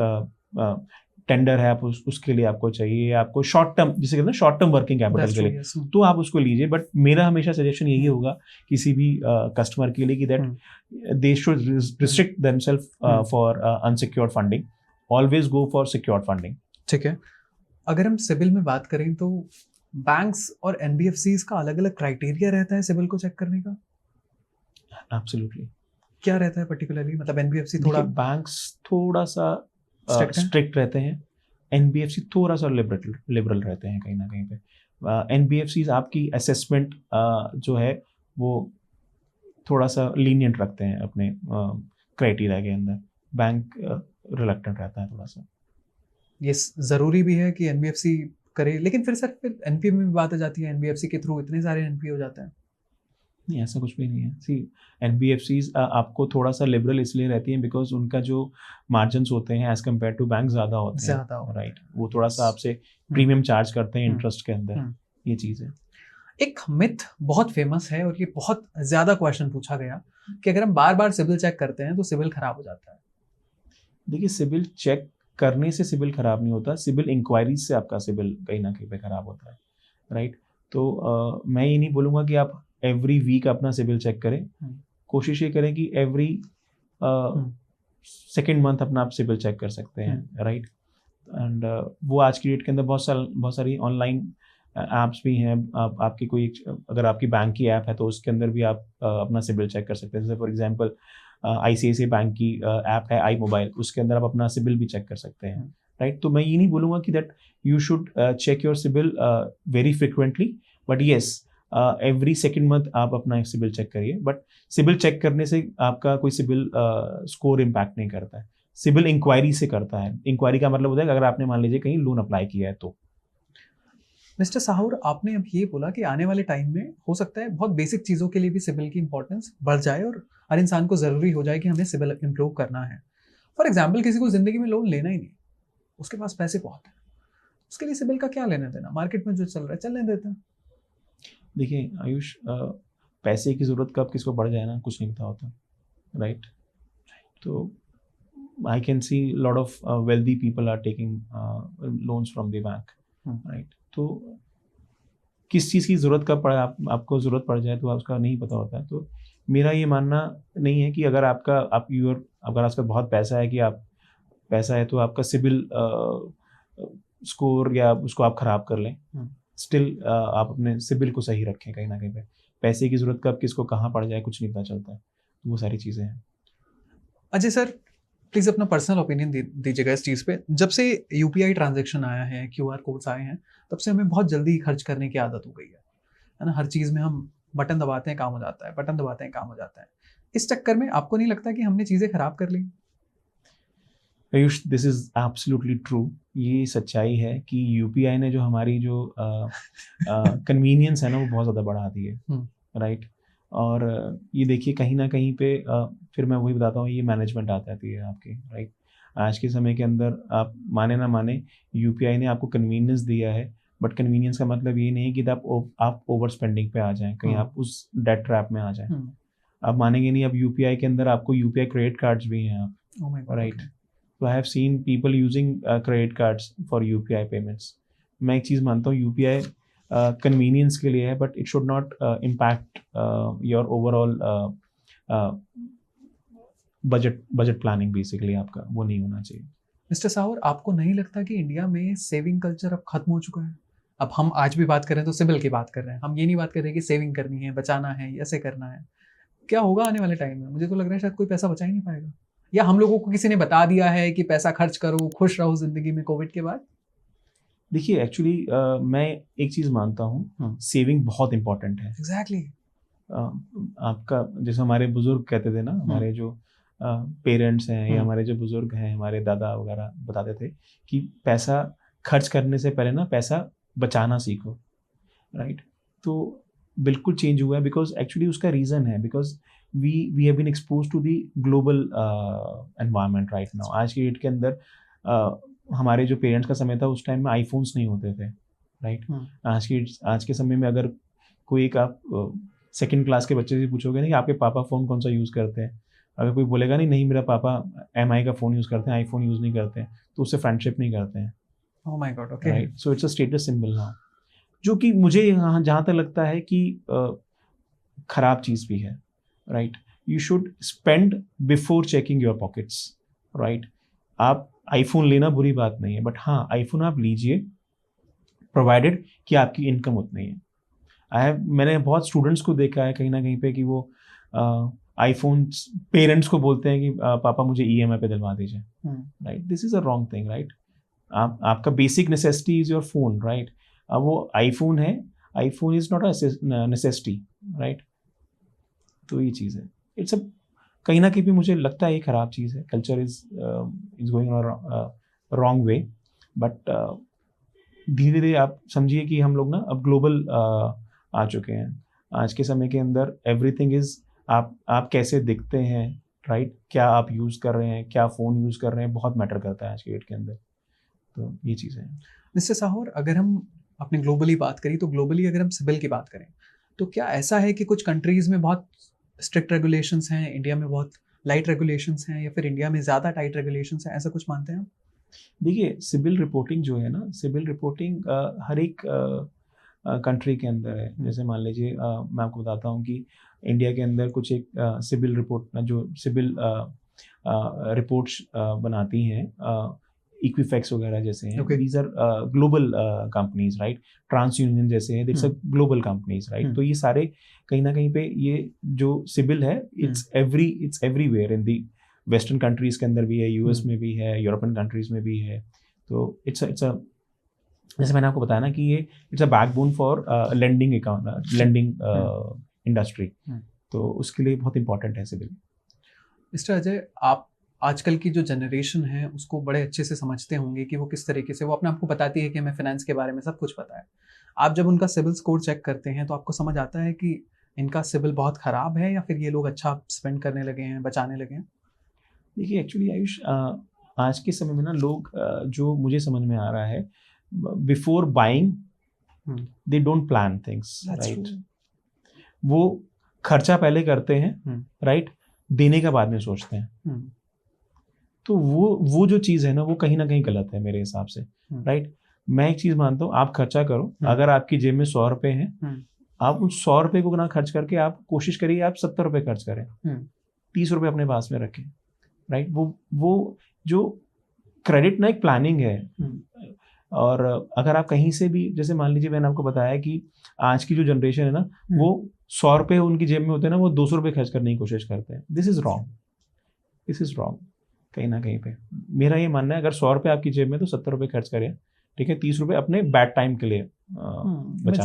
टेंडर है, आप उसके लिए आपको चाहिए, आपको शॉर्ट टर्म, जिसे कहते हैं शॉर्ट टर्म वर्किंग कैपिटल के लिए, तो आप उसको लीजिए। बट मेरा हमेशा सजेशन यही होगा किसी भी कस्टमर के लिए कि that they should restrict themselves for unsecured funding, always go for secured funding. ठीक है। अगर हम सिबिल में बात करें तो बैंक्स और NBFCs का अलग अलग क्राइटेरिया रहता है सिबिल को चेक करने का? एब्सोल्युटली। क्या रहता है पर्टिकुलरली? मतलब NBFC थोड़ा, बैंक्स थोड़ा सा स्ट्रिक्ट रहते हैं, NBFC थोड़ा सा लिबरल रहते हैं कहीं ना कहीं पे। NBFCs आपकी असेसमेंट जो है वो थोड़ा सा लीनियंट रखते हैं अपने क्राइटेरिया के अंदर, बैंक रिलक्टेंट रहता है थोड़ा सा। ये जरूरी भी है कि NBFC करे, लेकिन फिर NPA में भी बात आ जाती है, NBFC के थ्रू इतने सारे NPA हो जाते हैं। नहीं, ऐसा कुछ भी नहीं है। सी एनबीएफसीज आपको थोड़ा सा लिबरल इसलिए रहती हैं बिकॉज उनका जो मार्जिन्स होते हैं एज कम्पेयर टू बैंक ज़्यादा होते हैं, राइट। वो थोड़ा सा आपसे प्रीमियम चार्ज करते हैं इंटरेस्ट के अंदर, ये चीज़ है। एक मिथ बहुत फेमस है और ये बहुत ज्यादा क्वेश्चन पूछा गया कि अगर हम बार बार सिबिल चेक करते हैं तो सिबिल खराब हो जाता है। देखिए, सिबिल चेक करने से सिबिल खराब नहीं होता, सिबिल इंक्वायरीज से आपका सिबिल कहीं ना कहीं पे खराब होता है, राइट। तो मैं ये नहीं बोलूँगा कि आप एवरी वीक अपना सिबिल चेक करें, कोशिश ये करें कि एवरी सेकेंड मंथ अपना आप सिबिल चेक कर सकते हैं, राइट। एंड वो आज की डेट के अंदर बहुत सारी ऑनलाइन ऐप्स भी हैं। आपकी कोई अगर आपकी बैंक की ऐप है तो उसके अंदर भी आप अपना सिबिल चेक कर सकते हैं। जैसे फॉर एग्जांपल ICICI बैंक की ऐप है आई मोबाइल, उसके अंदर आप अपना सिबिल भी चेक कर सकते हैं, राइट। तो मैं ये नहीं बोलूँगा कि that you should check your CIBIL very frequently, but yes every second month आप अपना सिबिल चेक करिए। बट सिबिल चेक करने से आपका कोई सिबिल स्कोर इम्पैक्ट नहीं करता है, सिबिल इंक्वायरी से करता है। इंक्वायरी का मतलब होता है कि अगर आपने मान लीजिए कहीं लोन अप्लाई किया है तो। मिस्टर साहूर, आपने अब ये बोला कि आने वाले टाइम में हो सकता है बहुत बेसिक चीज़ों के लिए भी सिबिल की इंपॉर्टेंस बढ़ जाए और हर इंसान को ज़रूरी हो जाए कि हमें सिबिल इम्प्रूव करना है। फॉर एग्जाम्पल, किसी को ज़िंदगी में लोन लेना ही नहीं, उसके पास पैसे बहुत हैं, उसके लिए सिबिल का क्या लेना देना, मार्केट में जो चल रहा है चलने देते हैं। देखिए आयुष, पैसे की ज़रूरत कब किसको बढ़ जाए ना, कुछ नहीं पता होता, राइट। तो I can see lot of wealthy people are taking loans from the bank, right. तो किस चीज़ की ज़रूरत कब पड़े, आपको ज़रूरत पड़ जाए तो उसका नहीं पता होता है। तो मेरा ये मानना नहीं है कि अगर अगर आपका बहुत पैसा है कि आप पैसा है तो आपका सिबिल स्कोर या उसको आप ख़राब कर लें। स्टिल आप अपने सिबिल को सही रखें कहीं ना कहीं पे। पैसे की ज़रूरत कब किसको कहाँ पड़ जाए कुछ नहीं पता चलता है, तो वो सारी चीज़ें हैं। अजय सर, प्लीज़ अपना पर्सनल ओपिनियन दीजिएगा इस चीज़ पे। जब से UPI ट्रांजैक्शन आया है, QR कोड्स आए हैं, तब से हमें बहुत जल्दी खर्च करने की आदत हो गई है ना। हर चीज़ में हम बटन दबाते हैं काम हो जाता है, बटन दबाते हैं काम हो जाता है। इस चक्कर में आपको नहीं लगता कि हमने चीज़ें खराब कर ली? Ayush, this is absolutely true. ये सच्चाई है कि UPI ने जो हमारी जो कन्वीनियंस है ना वो बहुत ज़्यादा बढ़ा दी है, राइट। और ये देखिए कहीं ना कहीं पे फिर मैं वही बताता हूँ, ये मैनेजमेंट आ जाती है आपकी, राइट। आज के समय के अंदर आप माने ना माने, UPI ने आपको कन्वीनियंस दिया है, बट कन्वीनियंस का मतलब ये नहीं कि आप ओवर स्पेंडिंग पे आ जाएं, कहीं आप उस डेट ट्रैप में आ जाएं। आप मानेंगे नहीं, अब UPI के अंदर आपको UPI क्रेडिट कार्ड्स भी हैं आप, राइट। तो आई have seen people using credit cards for UPI payments. मैं एक चीज़ मानता हूँ, UPI कन्वीनियंस के लिए है, but it should not impact your overall budget planning. Basically आपका वो नहीं होना चाहिए। मिस्टर साहूर, आपको नहीं लगता कि इंडिया में सेविंग कल्चर अब खत्म हो चुका है? अब हम आज भी बात कर रहे हैं तो सिबिल की बात कर रहे हैं, हम ये नहीं बात कर रहे कि सेविंग करनी है, बचाना है, ऐसे करना है। क्या होगा आने वाले टाइम में? मुझे तो लग रहा है शायद कोई पैसा बचा ही नहीं पाएगा, या हम लोगों को किसी ने बता दिया है कि पैसा खर्च करो, खुश रहो जिंदगी में कोविड के बाद। देखिए एक्चुअली मैं एक चीज़ मानता हूँ, सेविंग बहुत इंपॉर्टेंट है। एग्जैक्टली। आपका जैसे हमारे बुजुर्ग कहते थे ना, हमारे जो पेरेंट्स हैं या हमारे जो बुजुर्ग हैं, हमारे दादा वगैरह बताते थे कि पैसा खर्च करने से पहले ना पैसा बचाना सीखो, राइट। तो बिल्कुल चेंज हुआ है, बिकॉज एक्चुअली उसका रीज़न है, because we have been expose to the global environment right now. आज की डेट के अंदर हमारे जो पेरेंट्स का समय था उस टाइम में आईफोन्स नहीं होते थे, राइट। आज के समय में अगर कोई एक आप सेकंड क्लास के बच्चे से पूछोगे ना कि आपके पापा फ़ोन कौन सा यूज़ करते हैं, अगर कोई बोलेगा नहीं मेरा पापा MI का फ़ोन यूज़ करते हैं, आईफोन यूज़ नहीं करते हैं, तो उससे फ्रेंडशिप नहीं करते हैं। Oh my God, okay. Right, so it's a status symbol now, जो कि मुझे यहाँ जहाँ तक लगता है कि खराब चीज़ भी है, right. You should spend before checking your pockets, right. आप आईफोन लेना बुरी बात नहीं है, बट हाँ आईफोन आप लीजिए प्रोवाइडेड कि आपकी इनकम उतनी है। मैंने बहुत स्टूडेंट्स को देखा है कहीं ना कहीं पे कि वो आईफोन पेरेंट्स को बोलते हैं कि पापा मुझे EMI पे दिलवा दीजिए, right. This is a wrong thing, right. आपका basic necessity is your phone, right. अब वो आईफोन है, iPhone is not a necessity, right. तो ये चीज़ है, इट्स अ कहीं ना कहीं भी मुझे लगता है ये खराब चीज़ है। Culture is going wrong way, but धीरे धीरे आप समझिए कि हम लोग ना अब ग्लोबल आ चुके हैं। आज के समय के अंदर एवरीथिंग इज आप कैसे दिखते हैं, राइट, क्या आप यूज़ कर रहे हैं, क्या फ़ोन यूज़ कर रहे हैं, बहुत मैटर करता है आज के डेट के अंदर। तो ये चीज़ें हैं। मिस्टर साहौर, अगर हम अपने ग्लोबली बात करें तो ग्लोबली अगर हम सिबिल की बात करें तो क्या ऐसा है कि कुछ कंट्रीज़ में बहुत स्ट्रिक्ट रेगुलेशंस हैं, इंडिया में बहुत लाइट रेगुलेशंस हैं, या फिर इंडिया में ज़्यादा टाइट रेगुलेशंस हैं, ऐसा कुछ मानते हैं आप? देखिए, सिबिल रिपोर्टिंग जो है ना, सिबिल रिपोर्टिंग हर एक कंट्री के अंदर है। जैसे मान लीजिए मैं आपको बताता हूँ कि इंडिया के अंदर कुछ एक सिबिल रिपोर्ट जो सिबिल रिपोर्ट्स बनाती हैं, इक्विफैक्स वगैरह जैसे हैं, Okay. These are global companies, right, TransUnion जैसे हैं, that's a global companies, right. तो ये सारे कहीं ना कहीं पे ये जो सिबिल है, it's everywhere in the western countries के अंदर भी है, यूएस में भी है, यूरोपियन कंट्रीज में भी है। तो इट्स अ जैसे मैंने आपको बताया ना कि ये it's a backbone for lending account, lending industry. तो उसके लिए बहुत इंपॉर्टेंट है सिबिल। मिस्टर अजय, आप आजकल की जो जनरेशन है उसको बड़े अच्छे से समझते होंगे कि वो किस तरीके से, वो अपने आपको बताती है कि हमें फाइनेंस के बारे में सब कुछ पता है। आप जब उनका सिबिल स्कोर चेक करते हैं तो आपको समझ आता है कि इनका सिबिल बहुत ख़राब है या फिर ये लोग अच्छा स्पेंड करने लगे हैं, बचाने लगे हैं? देखिए, एक्चुअली आयुष, आज के समय में ना लोग जो मुझे समझ में आ रहा है, before buying they don't plan things, right. वो खर्चा पहले करते हैं, राइट, देने का बाद में सोचते हैं। तो वो जो चीज़ है ना, वो कहीं ना कहीं गलत है मेरे हिसाब से, राइट। मैं एक चीज़ मानता हूँ, आप खर्चा करो, अगर आपकी जेब में 100 रुपये हैं, आप उन 100 रुपये को ना खर्च करके आप कोशिश करिए आप 70 रुपये खर्च करें, 30 रुपये अपने पास में रखें, राइट। वो जो क्रेडिट ना एक प्लानिंग है। और अगर आप कहीं से भी, जैसे मान लीजिए मैंने आपको बताया कि आज की जो जनरेशन है ना, वो 100 रुपये उनकी जेब में होते हैं ना, वो 200 रुपये खर्च करने की कोशिश करते हैं। दिस इज रॉन्ग कहीं ना कहीं पे। मेरा ये मानना है, अगर 100 रुपये आपकी जेब में, तो 70 रुपये खर्च करें, ठीक है, 30 रुपये अपने बैड टाइम के लिए बचा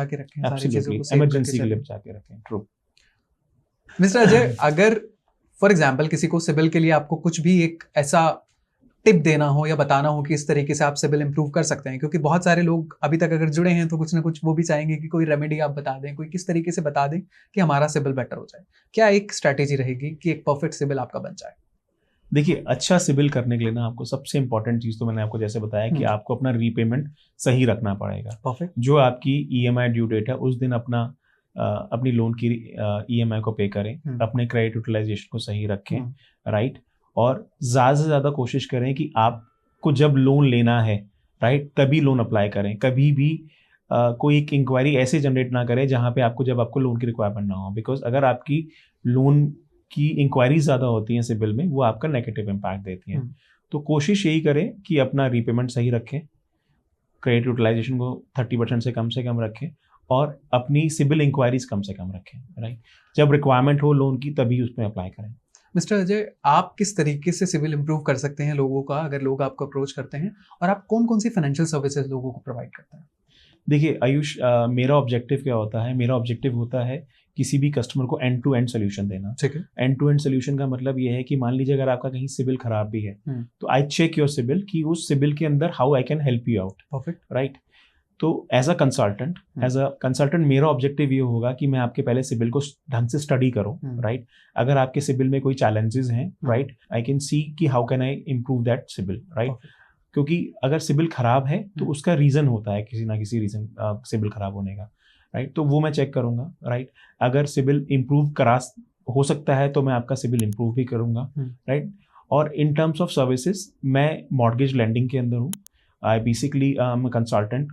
के रखें, इमरजेंसी के लिए बचा के रखें। ट्रू। मिस्टर अजय, अगर फॉर एग्जाम्पल किसी को सिबिल के लिए आपको कुछ भी एक ऐसा टिप देना हो या बताना हो कि इस तरीके से आप सिबिल इंप्रूव कर सकते हैं, क्योंकि बहुत सारे लोग अभी तक अगर जुड़े हैं तो कुछ ना कुछ वो भी चाहेंगे कि कोई रेमेडी आप बता दें, कोई किस तरीके से बता दें कि हमारा सिबिल बेटर हो जाए, क्या एक स्ट्रैटेजी रहेगी कि एक परफेक्ट सिबिल आपका बन जाए? देखिए, अच्छा सिबिल करने के लिए ना आपको सबसे इंपॉर्टेंट चीज़ तो मैंने आपको जैसे बताया कि आपको अपना रीपेमेंट सही रखना पड़ेगा। परफेक्ट। जो आपकी ईएमआई ड्यू डेट है उस दिन अपनी लोन की ईएमआई को पे करें, अपने क्रेडिट यूटिलाइजेशन को सही रखें, राइट। और ज़्यादा से ज़्यादा कोशिश करें कि आपको जब लोन लेना है, राइट, तभी लोन अप्लाई करें। कभी भी कोई एक इंक्वायरी ऐसे जनरेट ना करें जहाँ पे आपको लोन की रिक्वायरमेंट ना हो, बिकॉज अगर आपकी लोन की इंक्वायरी ज़्यादा होती हैं सिबिल में, वो आपका नेगेटिव इम्पैक्ट देती हैं। तो कोशिश यही करें कि अपना रीपेमेंट सही रखें, क्रेडिट यूटिलाइजेशन को 30% से कम रखें, और अपनी सिबिल इंक्वायरीज कम से कम रखें, राइट। जब रिक्वायरमेंट हो लोन की तभी उसमें अप्लाई करें। मिस्टर अजय, आप किस तरीके से सिविल इंप्रूव कर सकते हैं लोगों का, अगर लोग आपको अप्रोच करते हैं, और आप कौन कौन सी फाइनेंशियल सर्विसेज लोगों को प्रोवाइड करते हैं? देखिए आयुष, मेरा ऑब्जेक्टिव क्या होता है? मेरा ऑब्जेक्टिव होता है किसी भी कस्टमर को एंड टू एंड सोल्यूशन देना। ठीक है। एंड टू एंड सोल्यूशन का मतलब ये है कि मान लीजिए अगर आपका कहीं सिबिल खराब भी है, तो आई चेक योर सिबिल कि उस सिबिल के अंदर how I can help you out. Perfect, right. तो एज अ कंसल्टेंट मेरा ऑब्जेक्टिव ये होगा कि मैं आपके पहले सिबिल को ढंग से स्टडी करूं, राइट। अगर आपके सिबिल में कोई चैलेंजेस हैं, राइट, आई कैन सी कि how can I improve that CIBIL, right. क्योंकि अगर सिबिल खराब है तो उसका रीजन होता है, किसी ना किसी रीजन सिबिल खराब होने का, राइट। तो वो मैं चेक करूंगा, राइट। अगर सिबिल इम्प्रूव हो सकता है तो मैं आपका सिबिल इम्प्रूव भी करूंगा, राइट। और इन टर्म्स ऑफ सर्विसेज, मैं मॉर्गेज लैंडिंग के अंदर हूँ। I basically consultant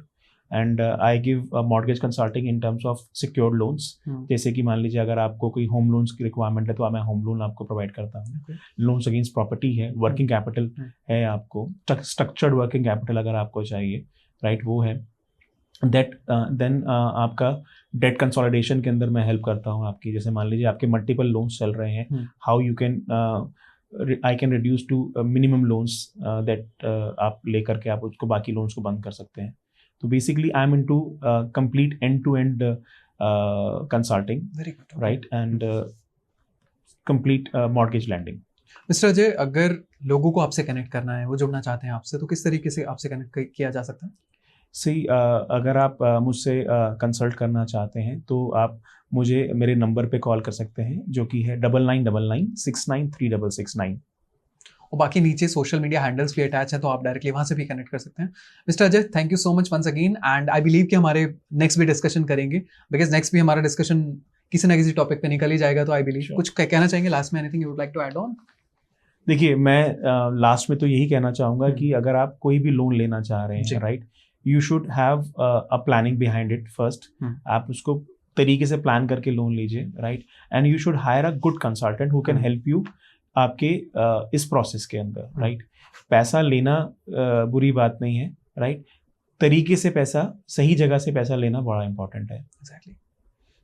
and I give mortgage consulting in terms of secured loans. जैसे कि मान लीजिए अगर आपको कोई होम लोन्स की रिक्वायरमेंट है तो मैं होम लोन आपको प्रोवाइड करता हूँ। लोन्स अगेंस्ट प्रॉपर्टी है, वर्किंग कैपिटल है, आपको स्ट्रक्चर्ड वर्किंग कैपिटल अगर आपको चाहिए, राइट, वो है। देन आपका डेट कंसोलिडेशन के अंदर मैं हेल्प करता हूँ आपकी। जैसे मान लीजिए आपके मल्टीपल लोन्स चल रहे हैं, how you can I can reduce to minimum loans that आप लेकर के आप उसको बाकी लोन्स को बंद कर सकते हैं। तो basically I am into complete end to end consulting, right, and complete mortgage lending. Mister Ajay, अगर लोगों को आपसे कनेक्ट करना है, वो जुड़ना चाहते हैं आपसे, तो किस तरीके से आपसे कनेक्ट किया जा सकता है? सी अगर आप मुझसे कंसल्ट करना चाहते हैं तो आप मुझे मेरे नंबर पे कॉल कर सकते हैं, जो कि है 9999693669। और बाकी नीचे सोशल मीडिया हैंडल्स भी अटैच है, तो आप डायरेक्टली वहां से भी कनेक्ट कर सकते हैं। Mister Ajay, thank you so much once again, and I believe कि हमारे नेक्स्ट भी डिस्कशन करेंगे, बिकॉज नेक्स्ट भी हमारा डिस्कशन किसी ना किसी टॉपिक पे निकल ही जाएगा। तो आई बिलीव Sure. कुछ कहना चाहेंगे लास्ट में, anything you would like to add on? देखिए, मैं लास्ट में तो यही कहना चाहूँगा कि अगर आप कोई भी लोन लेना चाह रहे जी। हैं, right, you should have a planning behind it first. आप उसको तरीके से प्लान करके लोन लीजिए, right, and you should higher a good consultant who can help you आपके इस प्रोसेस के अंदर, राइट। पैसा लेना बुरी बात नहीं है, राइट, तरीके से पैसा, सही जगह से पैसा लेना बड़ा इंपॉर्टेंट है। Exactly.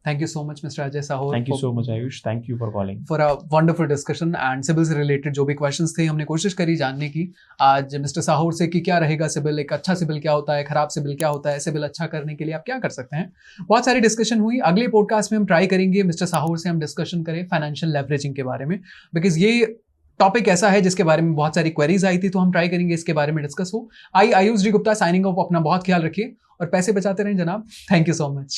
Thank you so much, Mr. Ajay Sahur. Thank you so much Ayush, thank you for calling. For a wonderful discussion, and CIBIL से रिलेटेड जो भी क्वेश्चंस थे हमने कोशिश करी जानने की आज मिस्टर साहूर से कि क्या रहेगा सिबिल, एक अच्छा सिबिल क्या होता है, खराब सिबिल क्या होता है, सिबिल अच्छा करने के लिए आप क्या कर सकते हैं। बहुत सारी डिस्कशन हुई। अगले पॉडकास्ट में हम ट्राई करेंगे मिस्टर साहूर से हम डिस्कशन करें फाइनेंशियल लेवरेजिंग के बारे में, बिकॉज ये टॉपिक ऐसा है जिसके बारे में बहुत सारी क्वेरीज आई थी, तो हम ट्राई करेंगे इसके बारे में डिस्कस हो। Ayush D Gupta signing off. अपना बहुत ख्याल रखिए और पैसे बचाते रहें जनाब। Thank you so much.